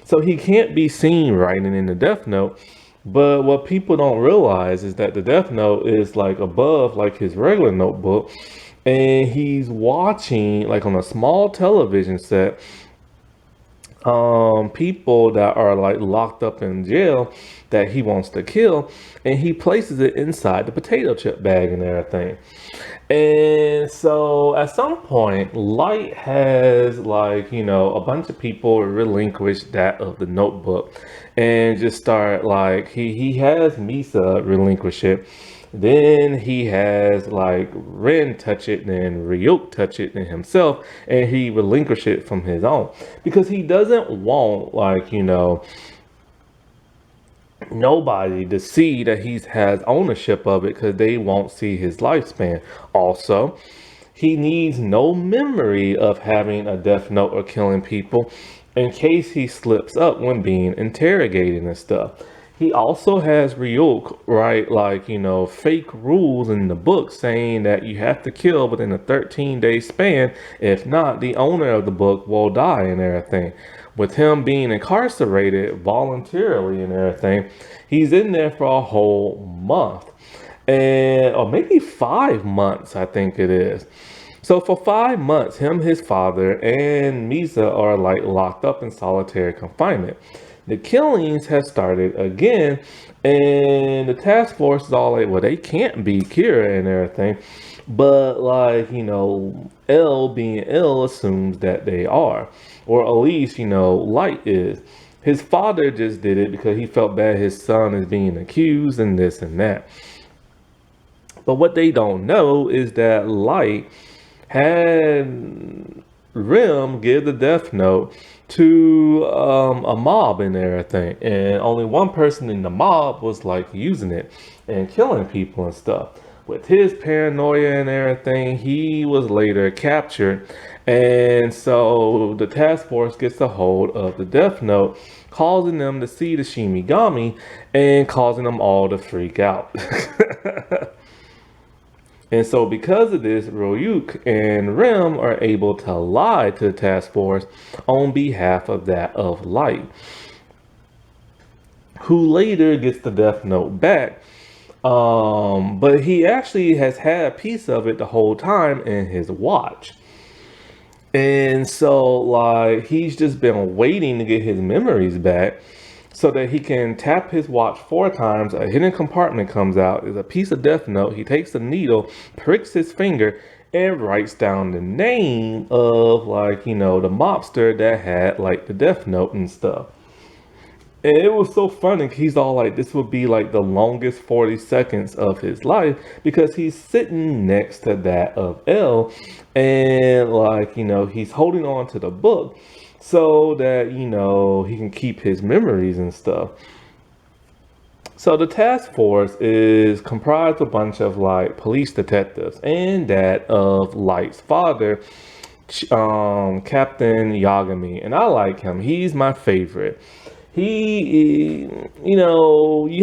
so he can't be seen writing in the Death Note. But what people don't realize is that the Death Note is above his regular notebook, and he's watching on a small television set people that are locked up in jail that he wants to kill, and he places it inside the potato chip bag and everything. And so at some point Light has a bunch of people relinquish that of the notebook and just start he has Misa relinquish it. Then he has Ren touch it, then Ryuk touch it, and himself, and he relinquish it from his own because he doesn't want nobody to see that he has ownership of it because they won't see his lifespan. Also, he needs no memory of having a Death Note or killing people in case he slips up when being interrogated and stuff. He also has Ryuk write fake rules in the book saying that you have to kill within a 13-day span. If not, the owner of the book will die and everything. With him being incarcerated voluntarily and everything, he's in there for a whole month. Or maybe 5 months, I think it is. So for 5 months, him, his father, and Misa are locked up in solitary confinement. The killings have started again, and the task force is all well, they can't be Kira and everything, but Elle being Elle assumes that they are, or at least Light is. His father just did it because he felt bad his son is being accused and this and that. But what they don't know is that Light had Rem give the Death Note to a mob and everything, and only one person in the mob was using it and killing people and stuff. With his paranoia and everything, he was later captured, and so the task force gets a hold of the Death Note, causing them to see the Shinigami and causing them all to freak out. And so because of this, Ryuk and Rem are able to lie to the task force on behalf of that of Light, who later gets the Death Note back. But he actually has had a piece of it the whole time in his watch. And so, like, he's just been waiting to get his memories back so that he can tap his watch 4 times. A hidden compartment comes out. There's a piece of Death Note. He takes the needle, pricks his finger, and writes down the name of, like, the mobster that had, like, the Death Note and stuff. And it was so funny. He's all like, this would be like the longest 40 seconds of his life because he's sitting next to that of L. And like, he's holding on to the book so that, he can keep his memories and stuff. So the task force is comprised of a bunch of like police detectives and that of Light's father, Captain Yagami. And I like him. He's my favorite. You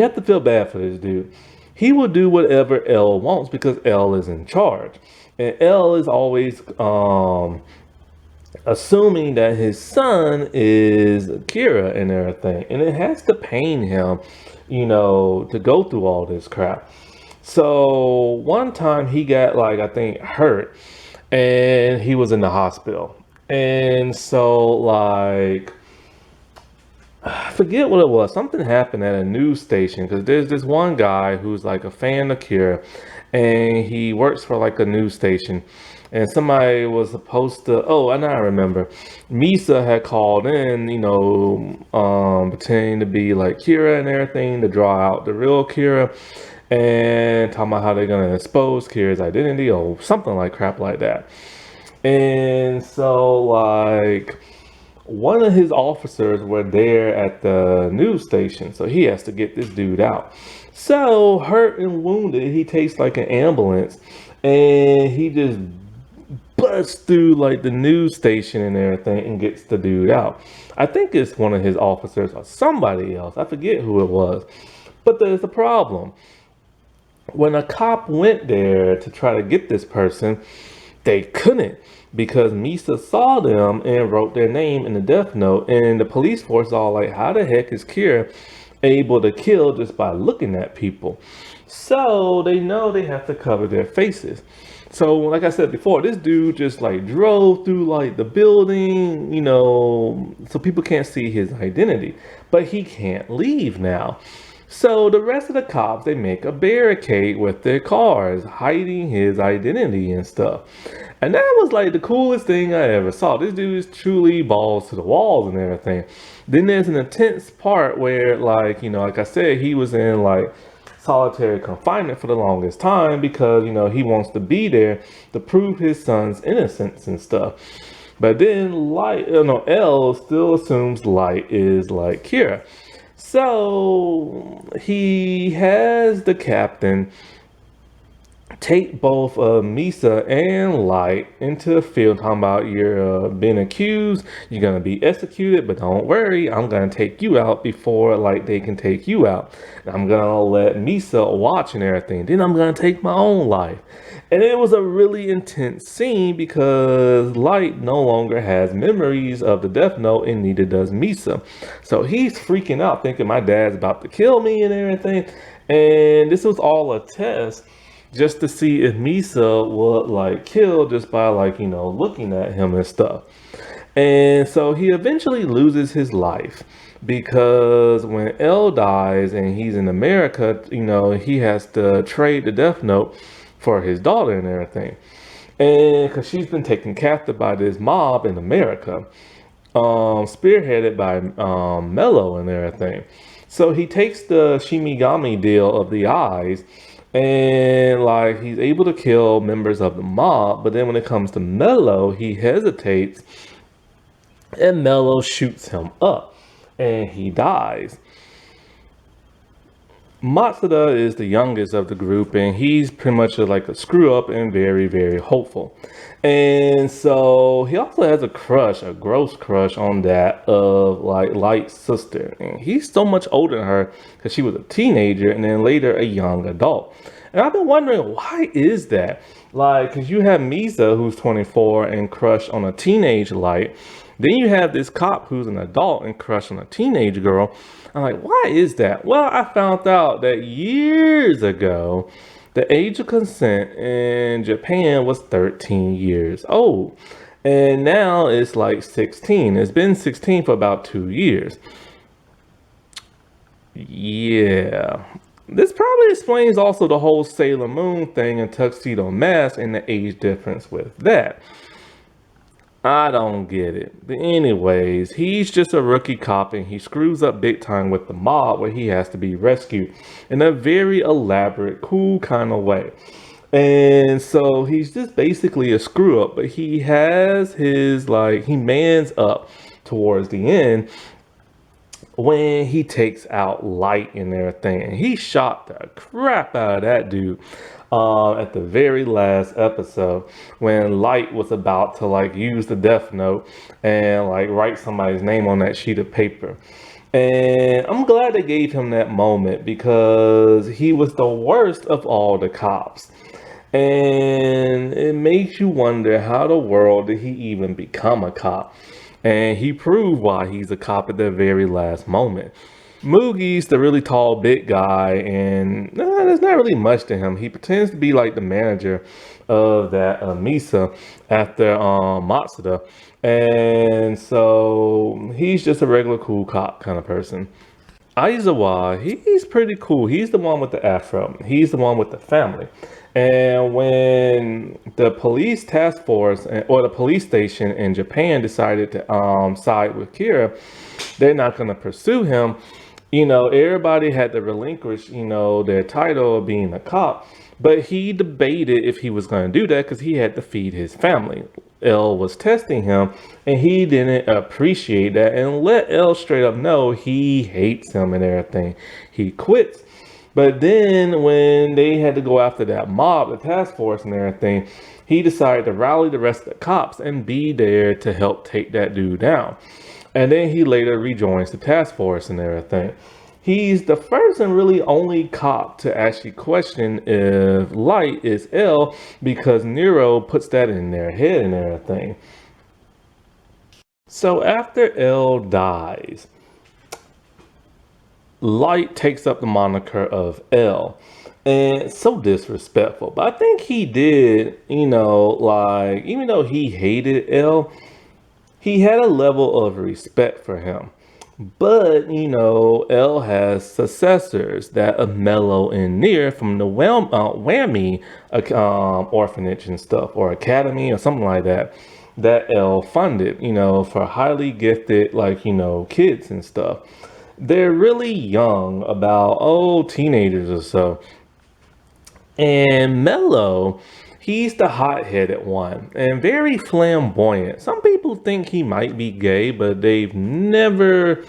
have to feel bad for this dude. He will do whatever L wants because L is in charge. And L is always assuming that his son is Kira and everything. And it has to pain him, to go through all this crap. So one time he got, like, I think hurt and he was in the hospital. And so, like, I forget what it was. Something happened at a news station because there's this one guy who's like a fan of Kira and he works for like a news station. And somebody was supposed to, oh, and I remember, Misa had called in, pretending to be like Kira and everything to draw out the real Kira and talking about how they're going to expose Kira's identity or something like crap like that. And so, like, one of his officers were there at the news station, so he has to get this dude out. So, hurt and wounded, he takes like an ambulance and he just busts through like the news station and everything and gets the dude out. I think it's one of his officers or somebody else. I forget who it was. But there's a problem. When a cop went there to try to get this person, they couldn't because Misa saw them and wrote their name in the death note. And the police force all like, how the heck is Kira able to kill just by looking at people? So they know they have to cover their faces. So like I said before, this dude just like drove through like the building, so people can't see his identity. But he can't leave now. So the rest of the cops, they make a barricade with their cars, hiding his identity and stuff. And that was like the coolest thing I ever saw. This dude is truly balls to the walls and everything. Then there's an intense part where, like, like I said, he was in like solitary confinement for the longest time because, he wants to be there to prove his son's innocence and stuff. But then L still assumes Light is like Kira. So he has the captain take both Misa and Light into the field, talking about you're being accused, you're gonna be executed, but don't worry, I'm gonna take you out before like they can take you out. And I'm gonna let Misa watch and everything. Then I'm gonna take my own life. And it was a really intense scene because Light no longer has memories of the Death Note and neither does Misa. So he's freaking out thinking my dad's about to kill me and everything. And this was all a test just to see if Misa would like kill just by like, looking at him and stuff. And so he eventually loses his life because when L dies and he's in America, he has to trade the Death Note for his daughter and everything. And because she's been taken captive by this mob in America, spearheaded by Mello and everything. So he takes the Shimigami deal of the eyes and like he's able to kill members of the mob, but then when it comes to Mello, he hesitates and Mello shoots him up and he dies. Matsuda is the youngest of the group and he's pretty much like a screw up and very, very hopeful. And so he also has a crush, a gross crush on that of like Light's sister. And he's so much older than her because she was a teenager and then later a young adult. And I've been wondering, why is that? Like, because you have Misa who's 24 and crush on a teenage Light. Then you have this cop who's an adult and crush on a teenage girl. I'm like, why is that? Well, I found out that years ago, the age of consent in Japan was 13 years old. And now it's like 16. It's been 16 for about 2 years. Yeah. This probably explains also the whole Sailor Moon thing and Tuxedo Mask and the age difference with that. I don't get it. But anyways, he's just a rookie cop and he screws up big time with the mob where he has to be rescued in a very elaborate, cool kind of way. And so he's just basically a screw up, but he has his like he mans up towards the end when he takes out Light and everything. And he shot the crap out of that dude at the very last episode when Light was about to like use the Death Note and like write somebody's name on that sheet of paper. And I'm glad they gave him that moment because he was the worst of all the cops. And it makes you wonder how the world did he even become a cop? And he proved why he's a cop at the very last moment. Moogie's the really tall, big guy, and there's not really much to him. He pretends to be like the manager of that Misa after Matsuda. And so he's just a regular cool cop kind of person. Aizawa, he's pretty cool. He's the one with the afro. He's the one with the family. And when the police task force or the police station in Japan decided to side with Kira, they're not going to pursue him. Everybody had to relinquish, their title of being a cop. But he debated if he was going to do that because he had to feed his family. L was testing him and he didn't appreciate that and let L straight up know he hates him and everything. He quits. But then when they had to go after that mob, the task force and everything, he decided to rally the rest of the cops and be there to help take that dude down. And then he later rejoins the task force and everything. He's the first and really only cop to actually question if Light is L because Nero puts that in their head and everything. So after L dies, Light takes up the moniker of L. And it's so disrespectful. But I think he did, even though he hated L, he had a level of respect for him. But, L has successors that are Mello and Near from the Whammy orphanage and stuff, or academy or something like that L funded, for highly gifted, kids and stuff. They're really young, about, teenagers or so. And Mello, he's the hot-headed one and very flamboyant. Some people think he might be gay, but they've never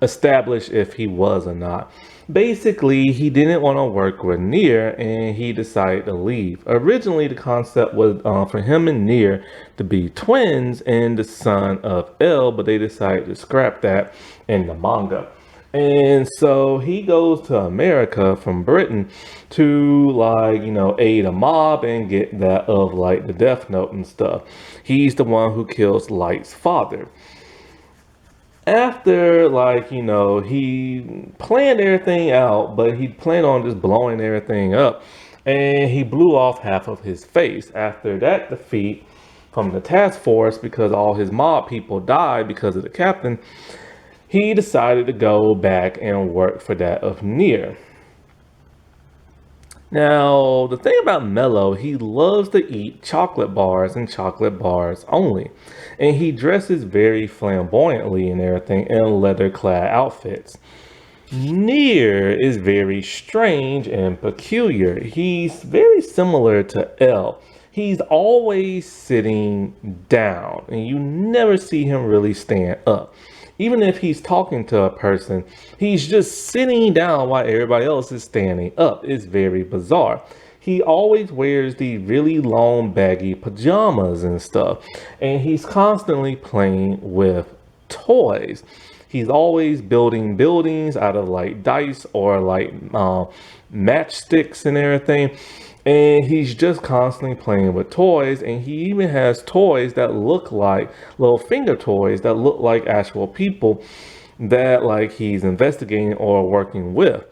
established if he was or not. Basically, he didn't want to work with Nier and he decided to leave. Originally, the concept was for him and Nier to be twins and the son of L, but they decided to scrap that in the manga. And so he goes to America from Britain to aid a mob and get that of the Death Note and stuff. He's the one who kills Light's father. After he planned everything out, but he planned on just blowing everything up. And he blew off half of his face. After that defeat from the task force, because all his mob people died because of the captain, he decided to go back and work for that of Nier. Now, the thing about Mello, he loves to eat chocolate bars and chocolate bars only. And he dresses very flamboyantly and everything in leather-clad outfits. Nier is very strange and peculiar. He's very similar to L. He's always sitting down, and you never see him really stand up. Even if he's talking to a person, he's just sitting down while everybody else is standing up. It's very bizarre. He always wears these really long baggy pajamas and stuff. And he's constantly playing with toys. He's always building buildings out of dice or matchsticks and everything. And he's just constantly playing with toys. And he even has toys that look like little finger toys that look like actual people that he's investigating or working with.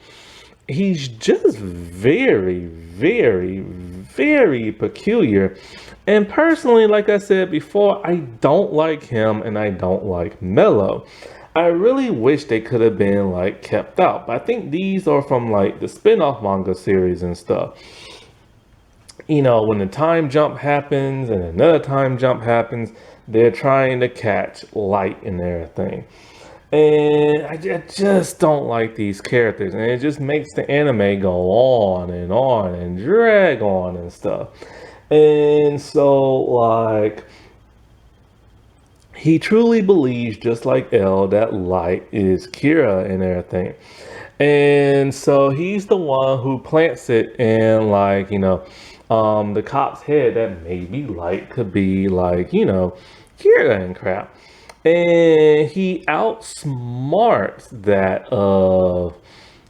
He's just very, very, very peculiar. And personally, like I said before, I don't like him and I don't like Mello. I really wish they could have been like kept out. But I think these are from like the spin-off manga series and stuff. You know, when the time jump happens and another time jump happens, they're trying to catch Light and everything. And I just don't like these characters. And it just makes the anime go on and drag on and stuff. And so, like, he truly believes, just like L, that Light is Kira and everything. And so he's the one who plants it in, like, the cop's head that maybe Light could be, like, Kira and crap. And he outsmarts that of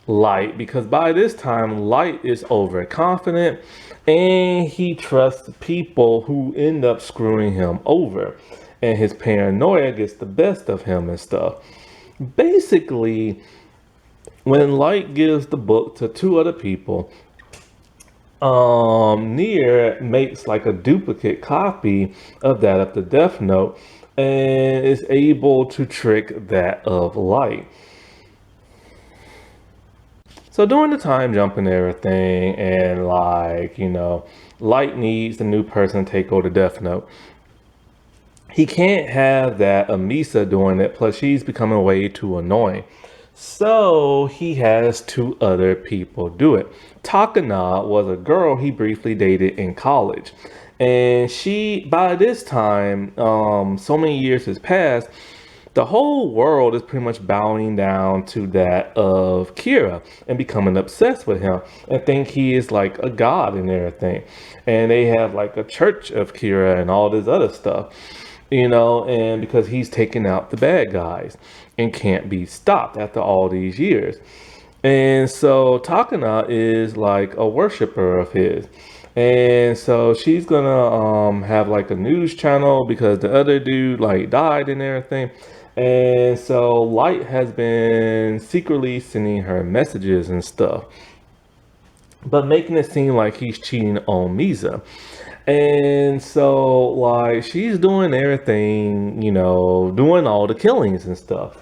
Light because by this time Light is overconfident and he trusts people who end up screwing him over. And his paranoia gets the best of him and stuff. Basically, when Light gives the book to two other people, Nier makes like a duplicate copy of that of the Death Note and is able to trick that of Light. So during the time jump and everything, and like, Light needs the new person to take over the Death Note. He can't have that Amisa doing it, plus she's becoming way too annoying. So he has two other people do it. Takana was a girl he briefly dated in college. And she, by this time, so many years has passed, the whole world is pretty much bowing down to that of Kira and becoming obsessed with him and think he is like a god and everything. And they have like a church of Kira and all this other stuff, and because he's taking out the bad guys and can't be stopped after all these years. And so Takana is like a worshiper of his. And so she's gonna have like a news channel because the other dude like died and everything. And so Light has been secretly sending her messages and stuff, but making it seem like he's cheating on Misa. And so like she's doing everything, doing all the killings and stuff.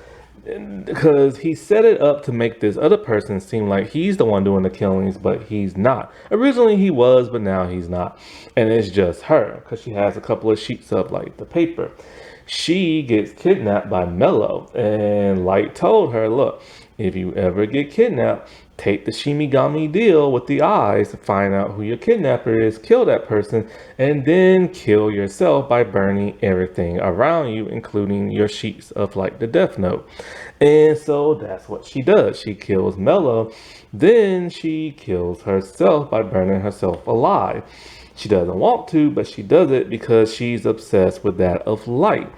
Because he set it up to make this other person seem like he's the one doing the killings, but he's not. Originally he was, but now he's not. And it's just her, because she has a couple of sheets of like the paper. She gets kidnapped by Mello, and Light told her, look, if you ever get kidnapped, take the Shimigami deal with the eyes, find out who your kidnapper is, kill that person, and then kill yourself by burning everything around you, including your sheets of like the Death Note. And so that's what she does. She kills Mello, then she kills herself by burning herself alive. She doesn't want to, but she does it because she's obsessed with that of Light.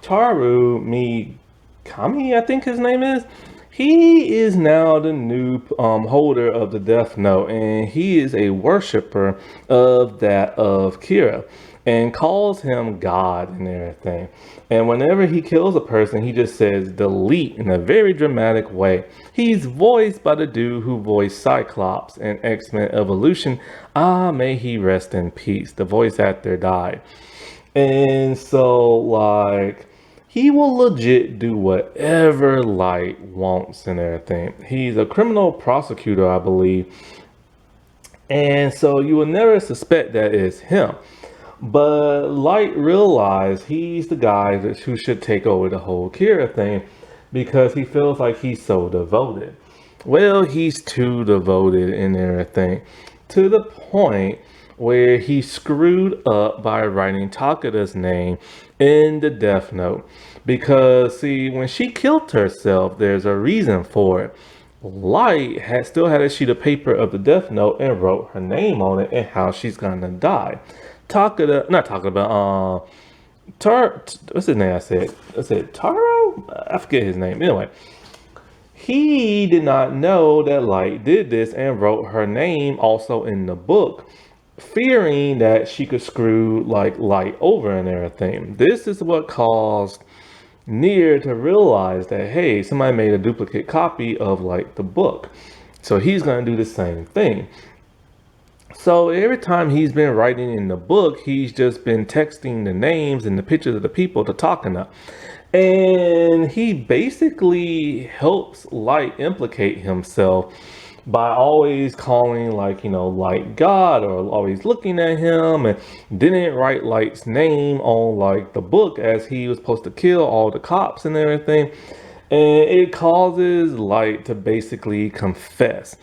Taru Mikami, I think his name is. He is now the new holder of the Death Note, and he is a worshiper of that of Kira and calls him God and everything. And whenever he kills a person, he just says delete in a very dramatic way. He's voiced by the dude who voiced Cyclops in X-Men Evolution. May he rest in peace. The voice actor died. And so, like, he will legit do whatever Light wants and everything. He's a criminal prosecutor, I believe. And so you will never suspect that it's him. But Light realized he's the guy who should take over the whole Kira thing because he feels like he's so devoted. Well, he's too devoted and everything, to the point where he screwed up by writing Takada's name in the Death Note. Because, see, when she killed herself, there's a reason for it. Light still had a sheet of paper of the Death Note and wrote her name on it and how she's gonna die. What's his name I said Taro? I forget his name. Anyway, he did not know that Light did this and wrote her name also in the book, fearing that she could screw like Light over and everything. This is what caused Nier to realize that, hey, somebody made a duplicate copy of like the book. So he's going to do the same thing. So every time he's been writing in the book, he's just been texting the names and the pictures of the people to talking to. And he basically helps Light implicate himself by always calling, like, Light God, or always looking at him, and didn't write Light's name on like the book as he was supposed to kill all the cops and everything. And it causes Light to basically confess.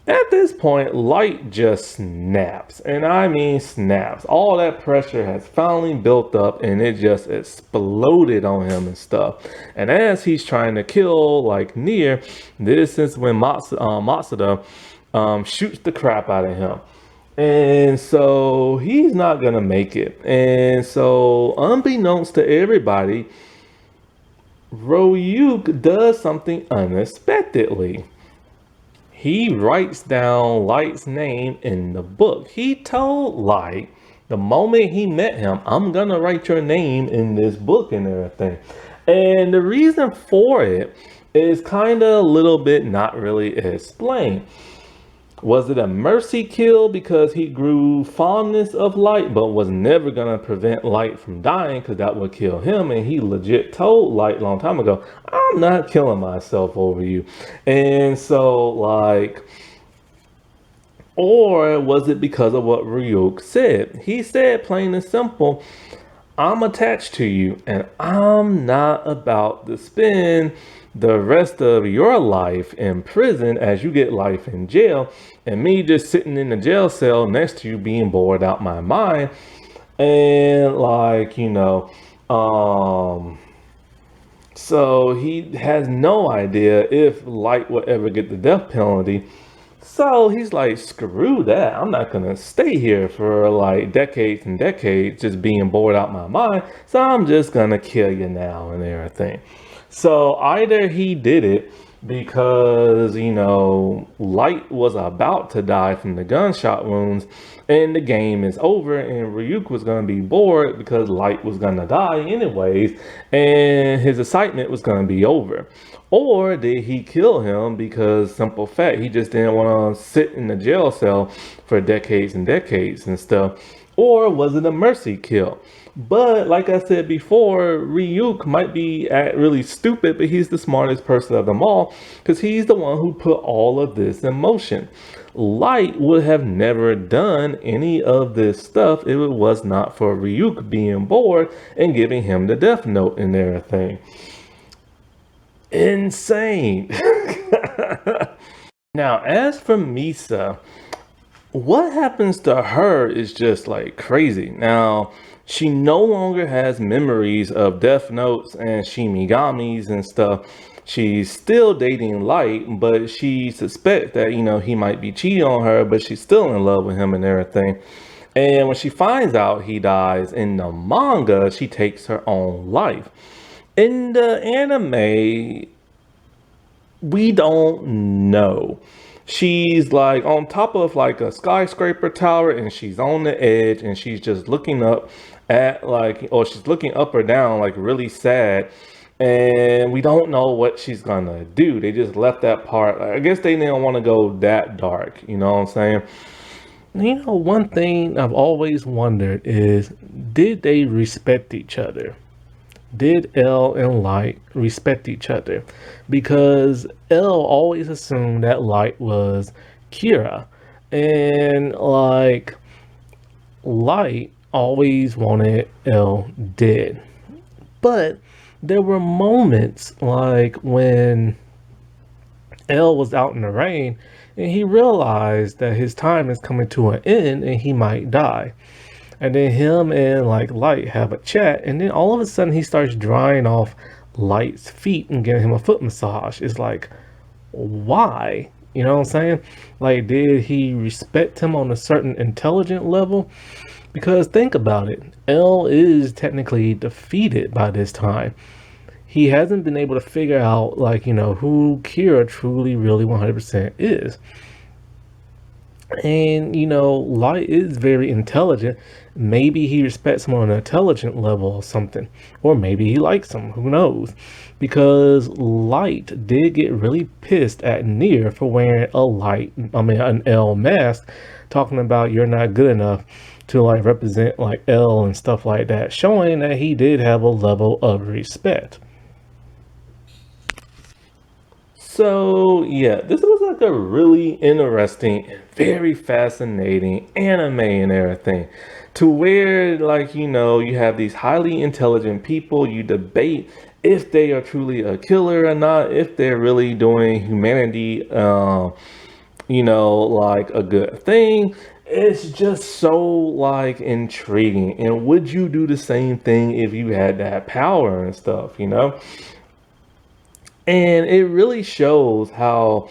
At this point, Light just snaps, and I mean snaps. All that pressure has finally built up, and it just exploded on him and stuff. And as he's trying to kill like Nier, this is when Matsuda shoots the crap out of him. And so he's not gonna make it. And so, unbeknownst to everybody, Ryuk does something unexpectedly. He writes down Light's name in the book. He told Light the moment he met him, I'm gonna write your name in this book and everything. And the reason for it is kind of a little bit not really explained. Was it a mercy kill because he grew fondness of Light, but was never gonna prevent Light from dying because that would kill him? And he legit told Light a long time ago, I'm not killing myself over you. And so, like, or was it because of what Ryuk said? He said plain and simple, I'm attached to you, and I'm not about to spend the rest of your life in prison as you get life in jail, and me just sitting in the jail cell next to you being bored out my mind. And like, so he has no idea if Light will ever get the death penalty. So he's like, screw that. I'm not gonna stay here for like decades and decades just being bored out my mind. So I'm just gonna kill you now and everything. So either he did it because, Light was about to die from the gunshot wounds and the game is over, and Ryuk was going to be bored because Light was going to die anyways and his excitement was going to be over. Or did he kill him because, simple fact, he just didn't want to sit in the jail cell for decades and decades and stuff? Or was it a mercy kill? But like I said before, Ryuk might be really stupid, but he's the smartest person of them all because he's the one who put all of this in motion. Light would have never done any of this stuff if it was not for Ryuk being bored and giving him the death note and everything. Insane. Now, as for Misa, what happens to her is just like crazy. Now, she no longer has memories of Death Notes and Shinigamis and stuff. She's still dating Light, but she suspects that, he might be cheating on her, but she's still in love with him and everything. And when she finds out he dies in the manga, she takes her own life. In the anime, we don't know. She's like on top of like a skyscraper tower, and she's on the edge, and she's just looking up at like, or she's looking up or down, like really sad. And we don't know what she's gonna do. They just left that part. I guess they didn't want to go that dark. You know what I'm saying? One thing I've always wondered is, did they respect each other? Did L and Light respect each other? Because L always assumed that Light was Kira, and like Light always wanted L dead. But there were moments like when L was out in the rain and he realized that his time is coming to an end and he might die. And then him and like Light have a chat, and then all of a sudden he starts drying off Light's feet and giving him a foot massage. It's like, why? You know what I'm saying? Like, did he respect him on a certain intelligent level? Because think about it, L is technically defeated by this time. He hasn't been able to figure out, like, who Kira truly, really 100% is. And Light is very intelligent. Maybe he respects him on an intelligent level or something. Or maybe he likes him. Who knows? Because Light did get really pissed at Nier for wearing an L mask, talking about you're not good enough to like represent like L and stuff like that, showing that he did have a level of respect. So yeah, this was like a really interesting, very fascinating anime and everything. To where like you have these highly intelligent people, you debate if they are truly a killer or not, if they're really doing humanity, like a good thing. It's just so like intriguing. And would you do the same thing if you had that power and stuff? And it really shows how,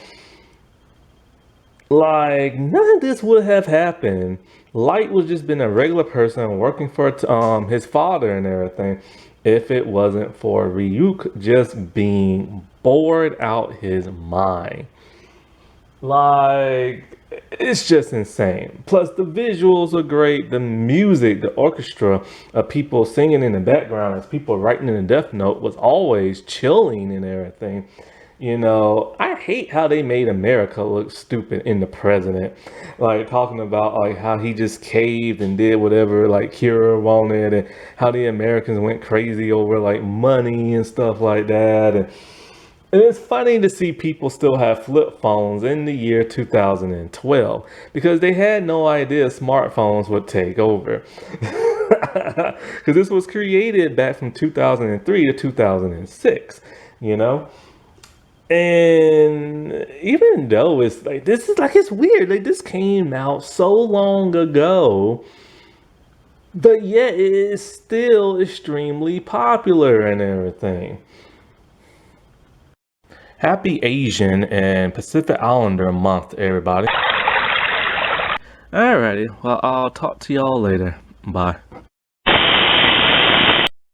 like, none of this would have happened. Light was just been a regular person working for his father and everything, if it wasn't for Ryuk just being bored out his mind. Like, it's just insane. Plus, the visuals are great. The music, the orchestra of people singing in the background as people writing in the Death Note was always chilling and everything. I hate how they made America look stupid in the president. Like, talking about like how he just caved and did whatever like Kira wanted, and how the Americans went crazy over like money and stuff like that. And it's funny to see people still have flip phones in the year 2012 because they had no idea smartphones would take over. Because this was created back from 2003 to 2006, you know? And even though it's like, this is like, it's weird. Like, this came out so long ago, but yet it is still extremely popular and everything. Happy Asian and Pacific Islander month, everybody. Alrighty, well, I'll talk to y'all later. Bye.